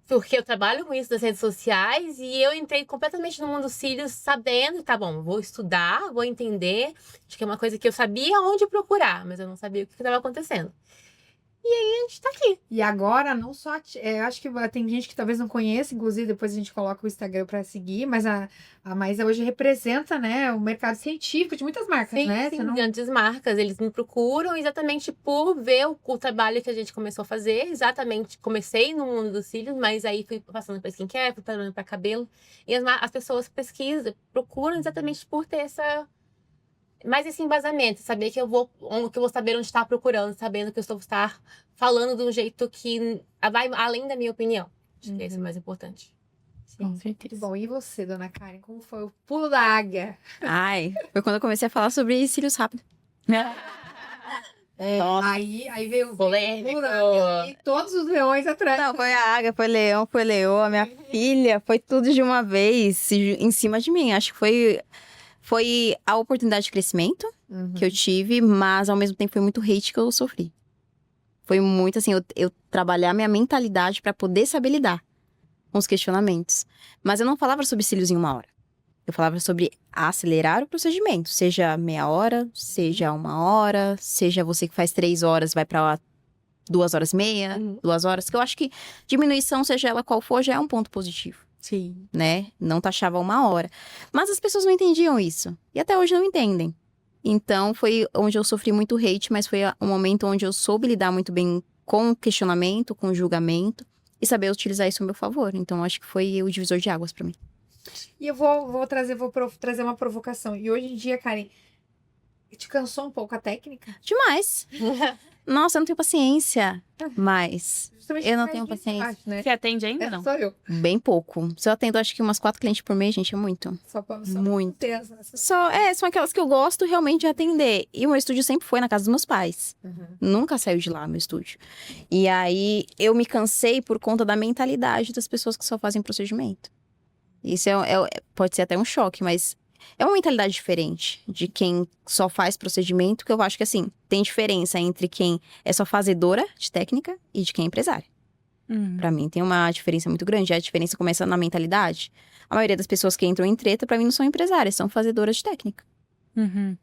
Porque eu trabalho com isso nas redes sociais e eu entrei completamente no mundo dos cílios sabendo, tá bom, vou estudar, vou entender. Acho que é uma coisa que eu sabia onde procurar, mas eu não sabia o que estava acontecendo. E aí a gente tá aqui. E agora, não só. Eu acho que tem gente que talvez não conheça, inclusive depois a gente coloca o Instagram para seguir, mas a Maísa hoje representa, né, o mercado científico de muitas marcas, Sim, né? sim, Você não- grandes marcas, eles me procuram exatamente por ver o trabalho que a gente começou a fazer. Exatamente, comecei no mundo dos cílios, mas aí fui passando para skincare, fui passando para cabelo. E as pessoas pesquisam, procuram exatamente por ter mais esse embasamento, saber que eu vou saber onde estar procurando, sabendo que eu estou estar falando de um jeito que vai além da minha opinião. Acho que esse é o mais importante. Com Muito certeza. bom. E você, dona Karen, como foi o pulo da águia? Ai, foi quando eu comecei a falar sobre cílios rápido. Aí veio o Polêmico. pulo da águia e todos os leões atrás. Não, foi a águia, foi leão, foi leoa, minha filha, foi tudo de uma vez em cima de mim. Acho que foi a oportunidade de crescimento que eu tive, mas ao mesmo tempo foi muito hate que eu sofri. Foi muito assim, eu trabalhar minha mentalidade pra poder saber lidar com os questionamentos. Mas eu não falava sobre cílios em 1 hora. Eu falava sobre acelerar o procedimento, seja meia hora, seja 1 hora, seja você que faz 3 horas, vai pra 2h30, 2 horas, que eu acho que diminuição, seja ela qual for, já é um ponto positivo. Sim. Né? Não taxava 1 hora. Mas as pessoas não entendiam isso. E até hoje não entendem. Então, foi onde eu sofri muito hate, mas foi um momento onde eu soube lidar muito bem com o questionamento, com o julgamento, e saber utilizar isso a meu favor. Então, acho que foi o divisor de águas pra mim. E eu vou trazer uma provocação. E hoje em dia, Karen, te cansou um pouco a técnica? Demais. Nossa, eu não tenho paciência mais. Justamente Eu não por tenho causa disso, paciência. eu acho, né? Você atende ainda, não? Sou eu. Bem pouco. Se eu atendo, acho que umas 4 clientes por mês, gente, é muito. Só Muito. ter São aquelas que eu gosto realmente de atender. E o meu estúdio sempre foi na casa dos meus pais. Nunca saiu de lá, meu estúdio. E aí, eu me cansei por conta da mentalidade das pessoas que só fazem procedimento. Isso pode ser até um choque, mas é uma mentalidade diferente de quem só faz procedimento, que eu acho que, assim, tem diferença entre quem é só fazedora de técnica e de quem é empresária. Pra mim, tem uma diferença muito grande. A diferença começa na mentalidade. A maioria das pessoas que entram em treta, pra mim, não são empresárias, são fazedoras de técnica.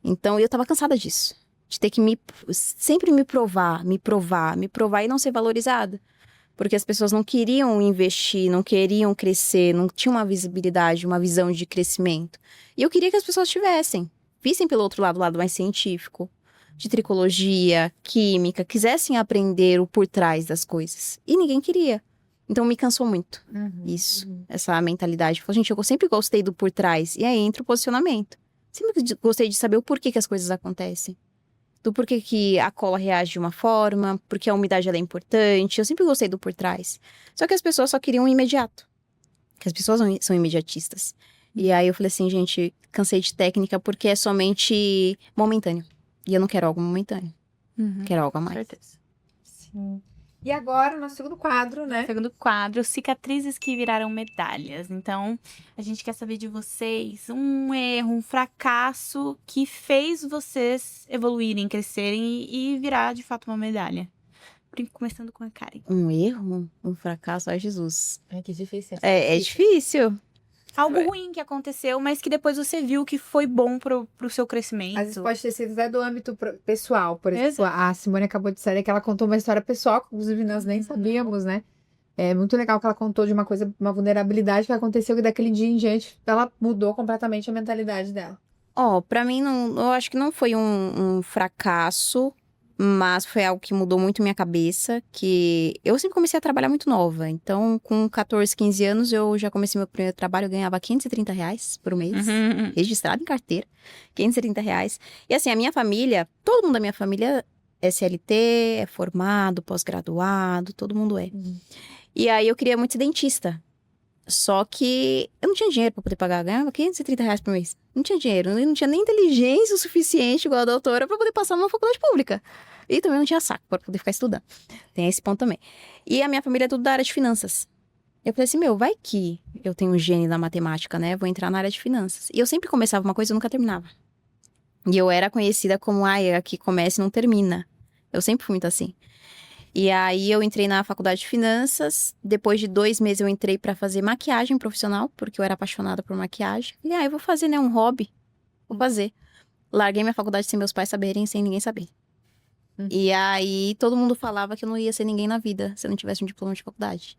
Então, eu tava cansada disso. De ter que sempre me provar e não ser valorizada. Porque as pessoas não queriam investir, não queriam crescer, não tinham uma visibilidade, uma visão de crescimento. E eu queria que as pessoas tivessem. Vissem pelo outro lado, o lado mais científico, de tricologia, química, quisessem aprender o por trás das coisas. E ninguém queria. Então, me cansou muito isso, essa mentalidade. Falei, gente, eu sempre gostei do por trás. E aí entra o posicionamento. Sempre gostei de saber o porquê que as coisas acontecem. Do porquê que a cola reage de uma forma, porque a umidade ela é importante. Eu sempre gostei do por trás. Só que as pessoas só queriam o imediato. Que as pessoas são imediatistas. E aí eu falei assim, gente, cansei de técnica porque é somente momentâneo. E eu não quero algo momentâneo. Quero algo a mais. Certeza. Sim. E agora, no segundo quadro, né? Segundo quadro, cicatrizes que viraram medalhas. Então, a gente quer saber de vocês um erro, um fracasso que fez vocês evoluírem, crescerem e virar, de fato, uma medalha. Começando com a Karen. Um erro? Um fracasso? Ai, Jesus. Ai, que difícil. É difícil. Algo ruim que aconteceu, mas que depois você viu que foi bom pro seu crescimento. Às vezes pode ter sido até do âmbito pessoal. Por exemplo, Exato. a Simone acabou de dizer que ela contou uma história pessoal, que inclusive nós nem sabíamos, né? É muito legal que ela contou de uma vulnerabilidade que aconteceu, que daquele dia em diante ela mudou completamente a mentalidade dela. Pra mim, não, eu acho que não foi um fracasso, mas foi algo que mudou muito minha cabeça, que eu sempre comecei a trabalhar muito nova. Então, com 14, 15 anos, eu já comecei meu primeiro trabalho, eu ganhava R$530 por mês, registrado em carteira, R$530. E assim, a minha família, todo mundo da minha família é CLT, é formado, pós-graduado, todo mundo é. E aí eu queria muito ser dentista. Só que eu não tinha dinheiro pra poder pagar. Eu ganhava R$ 530 por mês. Não tinha dinheiro. Eu não tinha nem inteligência o suficiente, igual a doutora, pra poder passar numa faculdade pública. E também não tinha saco pra poder ficar estudando. Tem esse ponto também. E a minha família é tudo da área de finanças. Eu falei assim, vai que eu tenho um gênio da matemática, né? Vou entrar na área de finanças. E eu sempre começava uma coisa e nunca terminava. E eu era conhecida como, a que começa e não termina. Eu sempre fui muito assim. E aí eu entrei na faculdade de finanças. Depois de 2 meses eu entrei pra fazer maquiagem profissional, porque eu era apaixonada por maquiagem. E aí eu vou fazer, né, um hobby. Vou fazer. Larguei minha faculdade sem meus pais saberem, sem ninguém saber. E aí todo mundo falava que eu não ia ser ninguém na vida se eu não tivesse um diploma de faculdade.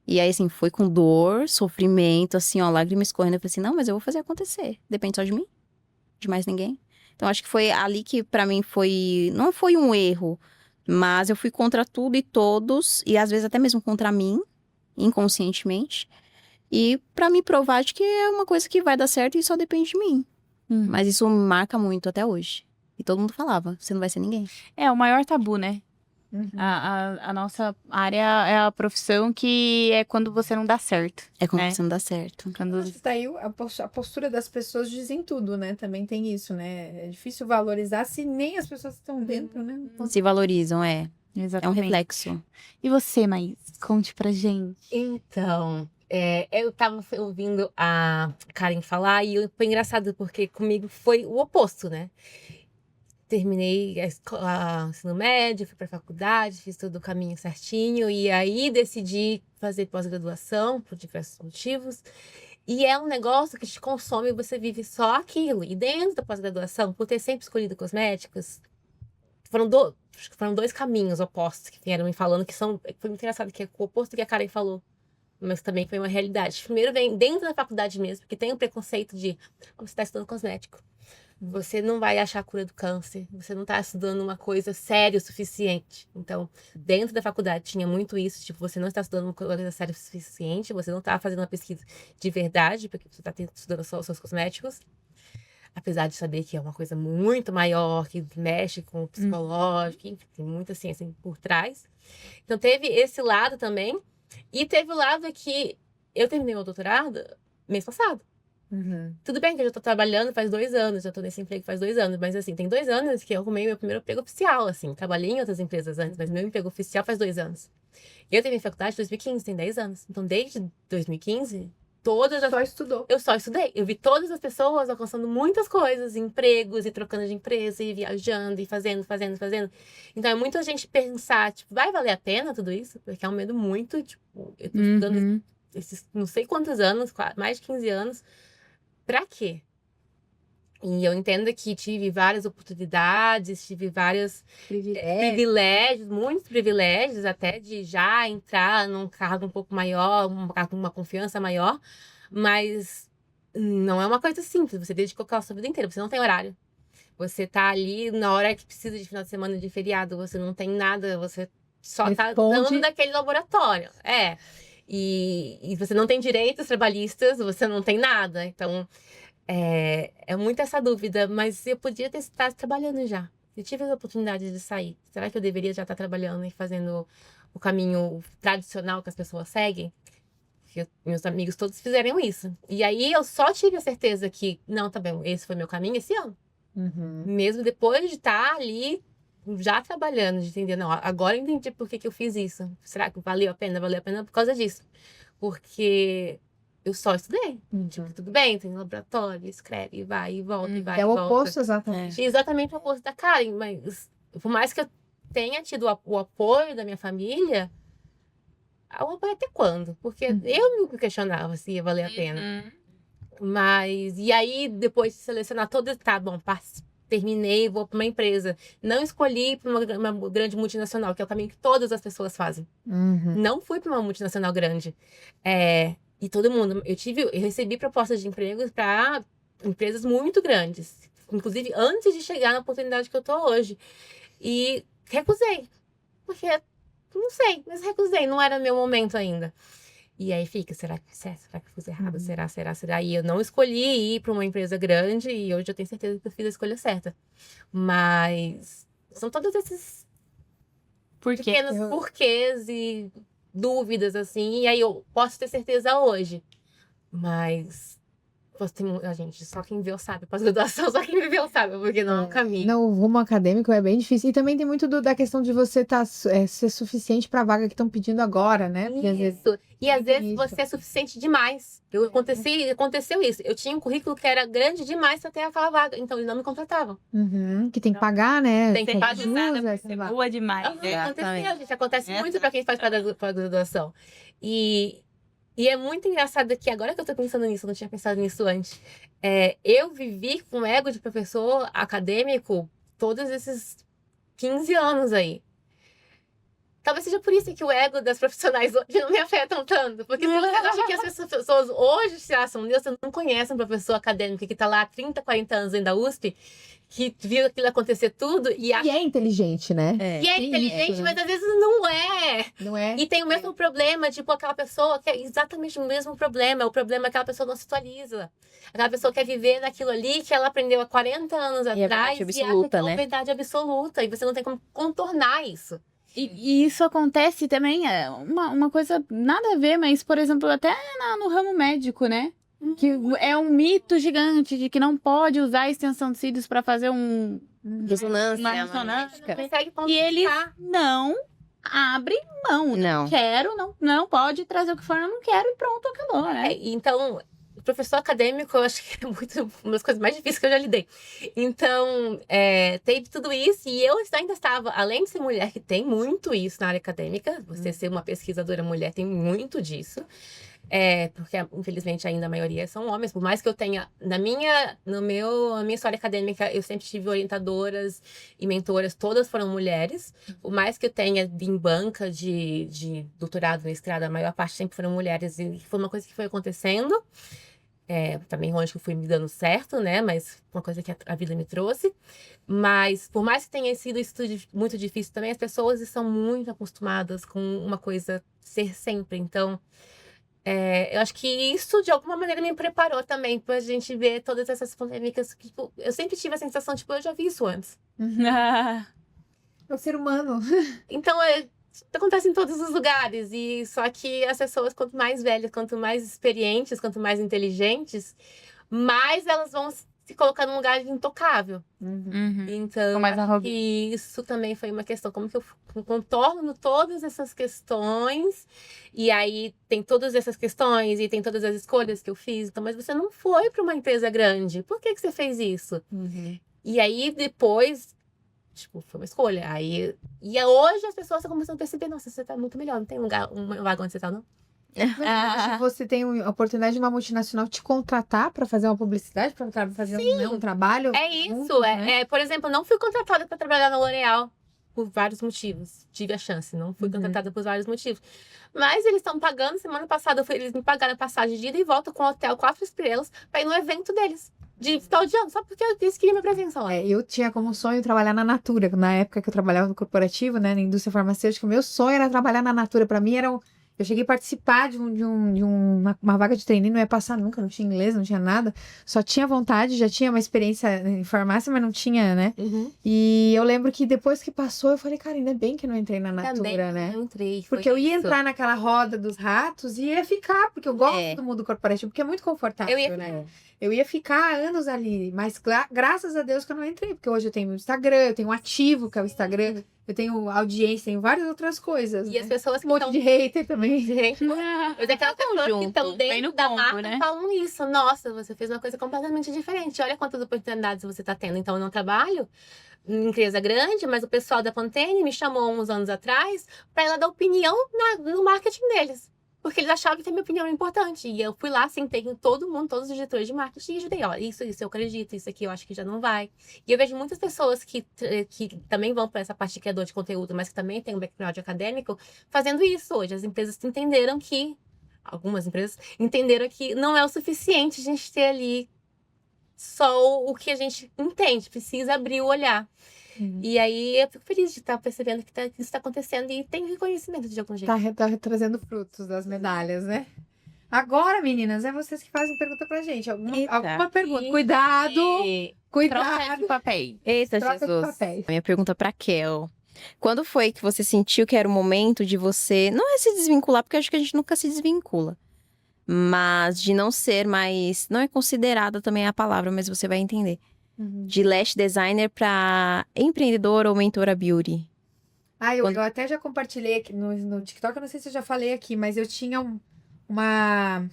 E aí, assim, foi com dor, sofrimento, assim, ó, lágrimas escorrendo. Eu falei assim, não, mas eu vou fazer acontecer. Depende só de mim, de mais ninguém. Então, acho que foi ali que, pra mim, não foi um erro, mas eu fui contra tudo e todos, e às vezes até mesmo contra mim, inconscientemente. E pra me provar de que é uma coisa que vai dar certo e só depende de mim. Mas isso me marca muito até hoje. E todo mundo falava, você não vai ser ninguém. É o maior tabu, né? A nossa área é a profissão que é quando você não dá certo. É quando né? você não dá certo. Quando... Acho que daí a postura das pessoas dizem tudo, né? Também tem isso, né? É difícil valorizar se nem as pessoas estão dentro, né? Se valorizam, é. É um Exatamente. reflexo. E você, Maís? Conte pra gente. Então, eu tava ouvindo a Karen falar e foi engraçado porque comigo foi o oposto, né? Terminei a ensino médio, fui pra faculdade, fiz todo o caminho certinho e aí decidi fazer pós-graduação por diversos motivos. E é um negócio que te consome e você vive só aquilo. E dentro da pós-graduação, por ter sempre escolhido cosméticos, foram 2 caminhos opostos que vieram me falando que são. Foi muito engraçado que é o oposto que a Karen falou. Mas também foi uma realidade. Primeiro vem dentro da faculdade mesmo, porque tem o preconceito de você está estudando cosmético. Você não vai achar a cura do câncer. Você não está estudando uma coisa séria o suficiente. Então, dentro da faculdade tinha muito isso. Tipo, você não está estudando uma coisa séria o suficiente. Você não está fazendo uma pesquisa de verdade, porque você está estudando só os seus cosméticos. Apesar de saber que é uma coisa muito maior, que mexe com o psicológico, enfim, tem muita ciência por trás. Então, teve esse lado também. E teve o lado que eu terminei meu doutorado mês passado. Tudo bem que eu já tô trabalhando faz 2 anos, já tô nesse emprego faz 2 anos, mas assim, tem 2 anos que eu arrumei meu primeiro emprego oficial, assim. Trabalhei em outras empresas antes, mas meu emprego oficial faz 2 anos. Eu terminei faculdade em 2015, tem 10 anos. Então, desde 2015, Só estudou. eu só estudei. Eu vi todas as pessoas alcançando muitas coisas, empregos, e trocando de empresa, e viajando, e fazendo. Então, é muita gente pensar, tipo, vai valer a pena tudo isso? Porque é um medo muito, tipo, eu tô estudando esses não sei quantos anos, mais de 15 anos, pra quê? E eu entendo que tive várias oportunidades, tive vários privilégios, muitos privilégios, até de já entrar num cargo um pouco maior, uma confiança maior, mas não é uma coisa simples. Você dedicou a sua vida inteira, você não tem horário. Você tá ali na hora que precisa de final de semana, de feriado, você não tem nada, você só tá dando daquele laboratório. E você não tem direitos trabalhistas, você não tem nada. Então, é muito essa dúvida, mas eu podia estar trabalhando já. Eu tive a oportunidade de sair. Será que eu deveria já estar trabalhando e fazendo o caminho tradicional que as pessoas seguem? Porque meus amigos todos fizeram isso. E aí eu só tive a certeza que, não, tá bem, esse foi meu caminho esse ano. Mesmo depois de estar ali já trabalhando, de entender, não, agora eu entendi por que eu fiz isso. Será que valeu a pena? Valeu a pena por causa disso. Porque eu só estudei. Tipo, tudo bem, tem laboratório, escreve, vai e volta, e vai É e o volta. oposto, exatamente. Exatamente o oposto da Karen, mas por mais que eu tenha tido o apoio da minha família, o apoio até quando? Porque eu me questionava se ia valer a pena. Mas, e aí, depois de selecionar todo, tá bom, terminei, vou para uma empresa. Não escolhi para uma grande multinacional, que é o caminho que todas as pessoas fazem. Não fui para uma multinacional grande. E todo mundo, eu recebi propostas de empregos para empresas muito grandes. Inclusive, antes de chegar na oportunidade que eu tô hoje. E recusei. Porque, não sei, mas recusei. Não era meu momento ainda. E aí fica, será que eu fiz errado? Será? E eu não escolhi ir para uma empresa grande e hoje eu tenho certeza que eu fiz a escolha certa. Mas são todos esses pequenos porquês e dúvidas, assim, e aí eu posso ter certeza hoje. Mas a gente, só quem viu sabe. Pós-graduação, só quem viveu sabe, porque não é um caminho. Não, o rumo acadêmico é bem difícil. E também tem muito da questão de você ser suficiente para a vaga que estão pedindo agora, né? Porque às vezes Isso. E às vezes isso. você é suficiente demais. Aconteceu isso. Eu tinha um currículo que era grande demais para ter aquela vaga. Então eles não me contratavam. que tem que pagar, né? Tem que Faz pagar, jus, Nada, sei lá. boa demais. Aham, né? aconteceu, gente. Acontece É, muito para quem faz pós-graduação. E é muito engraçado que agora que eu tô pensando nisso, eu não tinha pensado nisso antes. Eu vivi com o ego de professor acadêmico todos esses 15 anos aí. Talvez seja por isso que o ego das profissionais hoje não me afetam tanto. Porque se você acha que as pessoas hoje se acham, você não conhece um professor acadêmico que tá lá há 30, 40 anos dentro da USP, que viu aquilo acontecer tudo e acha E é inteligente, né? que é tem inteligente, isso, né? mas às vezes não é. Não é? E tem o mesmo problema, tipo, aquela pessoa que é exatamente o mesmo problema. O problema é que aquela pessoa não se atualiza. Aquela pessoa quer viver naquilo ali que ela aprendeu há 40 anos E é atrás verdade e acha absoluta, que é né? uma verdade absoluta. E você não tem como contornar isso. E isso acontece também, é uma coisa nada a ver, mas, por exemplo, até no ramo médico, né? Que é um mito gigante de que não pode usar a extensão de cílios para fazer uma Ressonância. ressonância. Você não consegue E eles quantificar. não abrem mão. Não. Quero, não pode trazer o que for, eu não quero e pronto, acabou, né? Então, o professor acadêmico, eu acho que é uma das coisas mais difíceis que eu já lidei. Então, teve tudo isso e eu ainda estava, além de ser mulher, que tem muito isso na área acadêmica, você ser uma pesquisadora mulher tem muito disso. Porque, infelizmente, ainda a maioria são homens. Por mais que eu tenha, na minha história acadêmica, eu sempre tive orientadoras e mentoras, todas foram mulheres. Por mais que eu tenha em banca de doutorado, mestrado, a maior parte sempre foram mulheres. E foi uma coisa que foi acontecendo. Também onde que eu fui me dando certo, né? Mas uma coisa que a vida me trouxe. Mas, por mais que tenha sido isso tudo muito difícil também, as pessoas estão muito acostumadas com uma coisa ser sempre. Então, eu acho que isso, de alguma maneira, me preparou também pra gente ver todas essas polêmicas. Que, tipo, eu sempre tive a sensação, tipo, eu já vi isso antes. É o ser humano. Então, acontece em todos os lugares. E só que as pessoas, quanto mais velhas, quanto mais experientes, quanto mais inteligentes, mais elas vão se colocar num lugar intocável. Uhum. Então, Mais acho arrogante. que isso também foi uma questão. Como que eu contorno todas essas questões? E aí tem todas essas questões e tem todas as escolhas que eu fiz. Então, mas você não foi para uma empresa grande. Por que você fez isso? E aí depois, tipo, foi uma escolha. Hoje as pessoas estão começando a perceber: nossa, você tá muito melhor. Não tem uma vaga onde você tá, não? Acho que você tem a oportunidade de uma multinacional te contratar para fazer uma publicidade, para fazer um trabalho. É isso. juntos, né? Por exemplo, eu não fui contratada para trabalhar na L'Oréal por vários motivos. Tive a chance, não fui contratada por vários motivos. Mas eles estão pagando. Semana passada, eles me pagaram a passagem de ida e volta com hotel 4 estrelas para ir no evento deles. De final de ano, só porque eles queriam minha presença lá. Eu tinha como sonho trabalhar na Natura. Na época que eu trabalhava no corporativo, né, na indústria farmacêutica, o meu sonho era trabalhar na Natura. Para mim eu cheguei a participar de uma vaga de trainee, não ia passar nunca, não tinha inglês, não tinha nada. Só tinha vontade, já tinha uma experiência em farmácia, mas não tinha, né? E eu lembro que depois que passou, eu falei, cara, ainda bem que eu não entrei na Natura, Também né? eu entrei. Porque eu ia entrar naquela roda dos ratos e ia ficar, porque eu gosto do mundo corporativo, porque é muito confortável, Eu ia né? Eu ia ficar anos ali, mas graças a Deus que eu não entrei, porque hoje eu tenho o Instagram, eu tenho um ativo, que é o Instagram, eu tenho audiência, tenho várias outras coisas, E né? as pessoas que Um monte estão... de hater também. Gente, mas aquelas pessoas que estão bem dentro no da ponto, marca né? falam isso. Nossa, você fez uma coisa completamente diferente. Olha quantas oportunidades você está tendo. Então, eu não trabalho em empresa grande, mas o pessoal da Pantene me chamou uns anos atrás para ela dar opinião no marketing deles. Porque eles achavam que a minha opinião era importante. E eu fui lá, sentei com todo mundo, todos os diretores de marketing e ajudei. Ó, isso eu acredito, isso aqui eu acho que já não vai. E eu vejo muitas pessoas que também vão para essa parte de criador de conteúdo, mas que também tem um background acadêmico, fazendo isso hoje. As empresas entenderam algumas empresas entenderam que não é o suficiente a gente ter ali só o que a gente entende, precisa abrir o olhar. E aí eu fico feliz de estar percebendo que isso está acontecendo e tem reconhecimento de algum jeito. Tá trazendo frutos das medalhas, né? Agora, meninas, é vocês que fazem pergunta pra gente. Alguma pergunta. Cuidado! Troca de Cuidado! papéis. Eita, Troca de Jesus. papéis. A minha pergunta pra Kel. Quando foi que você sentiu que era o momento de você, não é se desvincular, porque eu acho que a gente nunca se desvincula, mas de não ser mais, não é considerada também a palavra, mas você vai entender, de lash designer para empreendedora ou mentora beauty? Eu até já compartilhei aqui no TikTok, eu não sei se eu já falei aqui, mas eu tinha uma...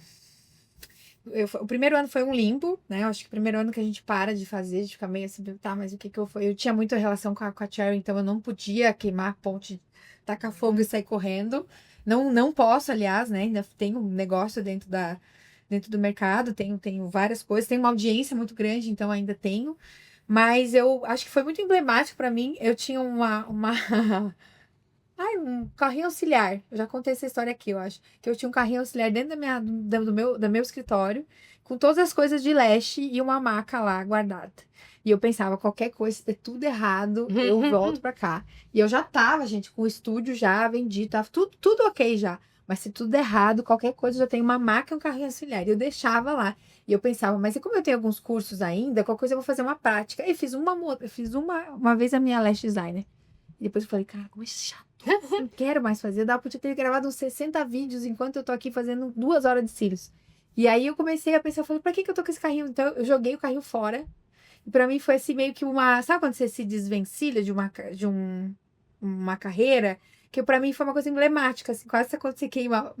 o primeiro ano foi um limbo, né? Eu acho que o primeiro ano que a gente para de fazer, a gente fica meio assim, tá, mas o que eu fui? Eu tinha muita relação com a Cherry, então eu não podia queimar a ponte, tacar fogo e sair correndo. Não posso, aliás, né? Ainda tenho um negócio dentro do mercado, tenho várias coisas, tenho uma audiência muito grande, então ainda tenho. Mas eu acho que foi muito emblemático pra mim. Eu tinha um carrinho auxiliar. Eu já contei essa história aqui, eu acho. Que eu tinha um carrinho auxiliar dentro do meu escritório, com todas as coisas de lash e uma maca lá guardada. E eu pensava, qualquer coisa, se der tudo errado, eu volto pra cá. E eu já tava, gente, com o estúdio já vendido, tava tudo ok já. Mas se tudo der errado, qualquer coisa, eu já tenho uma maca e um carrinho auxiliar. E eu deixava lá. E eu pensava, mas e como eu tenho alguns cursos ainda, qualquer coisa eu vou fazer uma prática. E fiz uma vez a minha lash designer. E depois eu falei, cara, como é chato. Não quero mais fazer. Eu podia ter gravado uns 60 vídeos enquanto eu tô aqui fazendo 2 horas de cílios. E aí eu comecei a pensar, eu falei, pra que eu tô com esse carrinho? Então eu joguei o carrinho fora. E pra mim foi assim meio que uma... Sabe quando você se desvencilha de uma carreira? Que pra mim foi uma coisa emblemática, assim. Quase quando você queima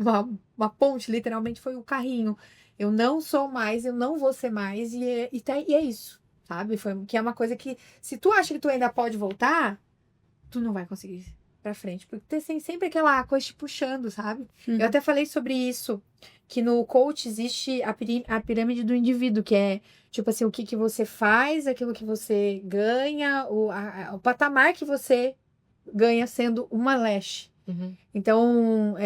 uma ponte, literalmente foi o carrinho. Eu não sou mais, eu não vou ser mais. E é isso, sabe? Que é uma coisa que... Se tu acha que tu ainda pode voltar, tu não vai conseguir pra frente, porque tem sempre aquela coisa te puxando, sabe? Eu até falei sobre isso, que no coach existe a pirâmide do indivíduo, que é, tipo assim, o que você faz, aquilo que você ganha, o patamar que você ganha sendo uma lash. Então,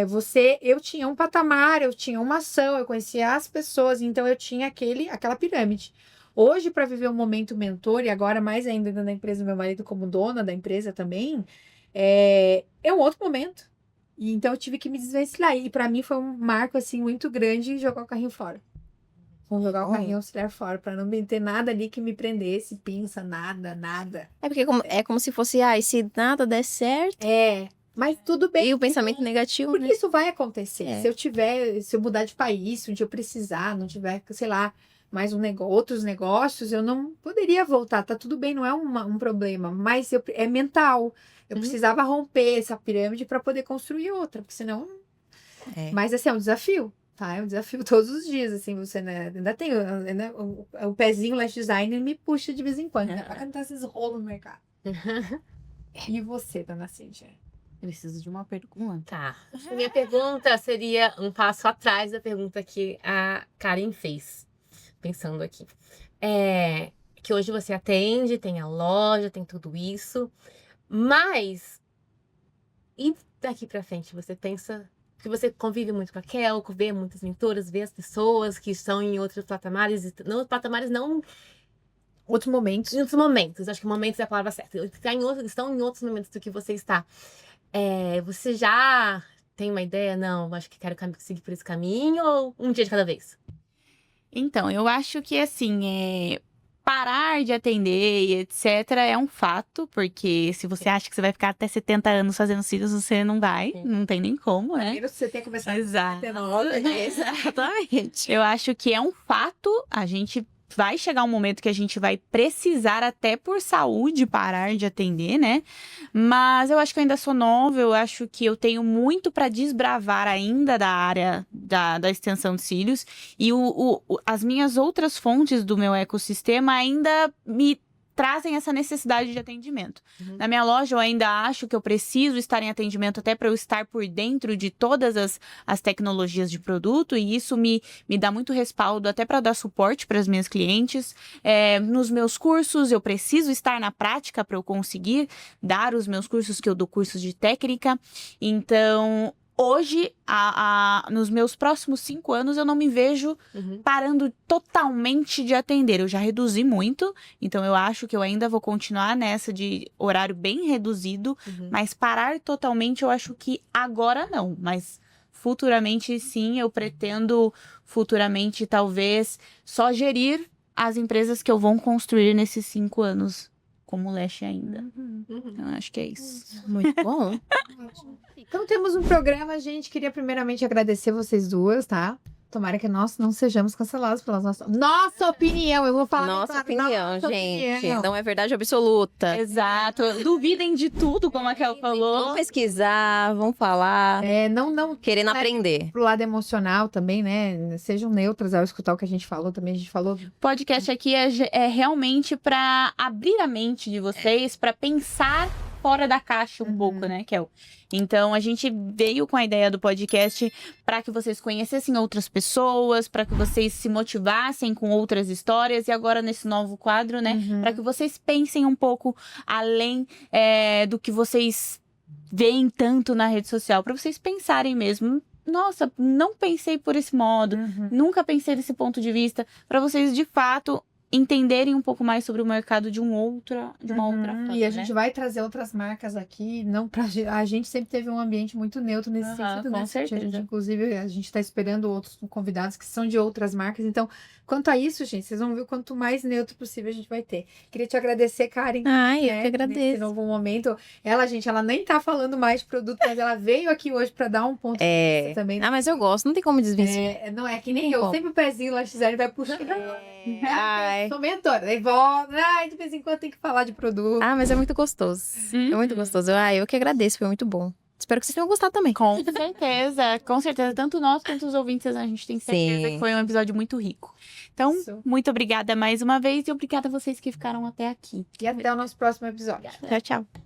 eu tinha um patamar, eu tinha uma ação, eu conhecia as pessoas, então eu tinha aquela pirâmide. Hoje, para viver um momento mentor, e agora mais ainda dentro da empresa, meu marido como dona da empresa também, é um outro momento. E então eu tive que me desvencilhar. E para mim foi um marco assim muito grande jogar o carrinho fora. Vamos jogar o carrinho auxiliar fora, para não ter nada ali que me prendesse, pinça, nada. É porque é como se fosse, e se nada der certo. Mas tudo bem. E o pensamento negativo, porque né? isso vai acontecer. Se eu mudar de país, se um dia eu precisar, não tiver, sei lá, mais outros negócios, eu não poderia voltar. Tá tudo bem, não é um problema. Mas é mental. Eu precisava romper essa pirâmide para poder construir outra, porque senão... Mas, assim, é um desafio, tá? É um desafio todos os dias, assim, você, né? Ainda tem, né? O pezinho lash designer me puxa de vez em quando, né? Pra cantar esses rolos no mercado. E você, dona Cíntia? Preciso de uma pergunta. Tá. A minha pergunta seria um passo atrás da pergunta que a Karen fez. Pensando aqui. Que hoje você atende, tem a loja, tem tudo isso. Mas, e daqui pra frente, você pensa... Porque você convive muito com a Kelko, vê muitas mentoras, vê as pessoas que estão em outros patamares. Não... Outros momentos. Em outros momentos. Acho que momentos é a palavra certa. Estão em outros momentos do que você está. Você já tem uma ideia? Não, acho que quero seguir por esse caminho, ou um dia de cada vez? Então, eu acho que, assim, parar de atender e etc. é um fato, porque se você acha que você vai ficar até 70 anos fazendo cílios, você não vai, não tem nem como, né? Primeiro você tem que começar Exato. a 79. Exatamente. Eu acho que é um fato, a gente vai chegar um momento que a gente vai precisar, até por saúde, parar de atender, né? Mas eu acho que eu ainda sou nova, eu acho que eu tenho muito para desbravar ainda da área da extensão de cílios. E as minhas outras fontes do meu ecossistema ainda me trazem essa necessidade de atendimento. Na minha loja, eu ainda acho que eu preciso estar em atendimento até para eu estar por dentro de todas as tecnologias de produto, e isso me dá muito respaldo até para dar suporte para as minhas clientes. Nos meus cursos, eu preciso estar na prática para eu conseguir dar os meus cursos, que eu dou cursos de técnica. Então, hoje, nos meus próximos 5 anos, eu não me vejo parando totalmente de atender. Eu já reduzi muito, então eu acho que eu ainda vou continuar nessa de horário bem reduzido, mas parar totalmente eu acho que agora não, mas futuramente sim, eu pretendo futuramente talvez só gerir as empresas que eu vou construir nesses 5 anos como leste ainda. Uhum. Então, acho que é isso. Muito bom. Então temos um programa, gente. Queria primeiramente agradecer vocês duas, tá? Tomara que nós não sejamos cancelados pela nossa opinião. Eu vou falar Nossa bem opinião, claro, nossa gente. opinião. Não é verdade absoluta. Exato. Duvidem de tudo, como a Kel falou. Vamos pesquisar, vamos falar. Não Querendo né, aprender. pro lado emocional também, né? Sejam neutras ao escutar o que a gente falou também. A gente falou. Podcast aqui é realmente para abrir a mente de vocês, para pensar fora da caixa um pouco, né, Kel? Então, a gente veio com a ideia do podcast para que vocês conhecessem outras pessoas, para que vocês se motivassem com outras histórias, e agora nesse novo quadro, né, para que vocês pensem um pouco além do que vocês veem tanto na rede social, para vocês pensarem mesmo. Nossa, não pensei por esse modo, nunca pensei desse ponto de vista, para vocês de fato entenderem um pouco mais sobre o mercado de uma outra forma, E a né? gente vai trazer outras marcas aqui. Não pra, a gente sempre teve um ambiente muito neutro nesse sentido, com né? certeza. Inclusive, a gente está esperando outros convidados que são de outras marcas. Então, quanto a isso, gente, vocês vão ver quanto mais neutro possível a gente vai ter. Queria te agradecer, Karen. Ai, eu né, que agradeço. Nesse novo momento. Ela nem tá falando mais de produto, mas ela veio aqui hoje para dar um ponto de vista também. Ah, mas eu gosto, não tem como desvencilhar. Não é que nem eu. Bom. Sempre o pezinho lá, Gisele vai puxando. Ai. Sou mentora. Daí volta. Ai, de vez em quando tem que falar de produto. Ah, mas é muito gostoso. É muito gostoso. Eu que agradeço, foi muito bom. Espero que vocês tenham gostado também. Com certeza, com certeza. Tanto nós quanto os ouvintes, a gente tem certeza Sim. que foi um episódio muito rico. Então, Isso. muito obrigada mais uma vez e obrigada a vocês que ficaram até aqui. E até o nosso próximo episódio. Tchau, tchau.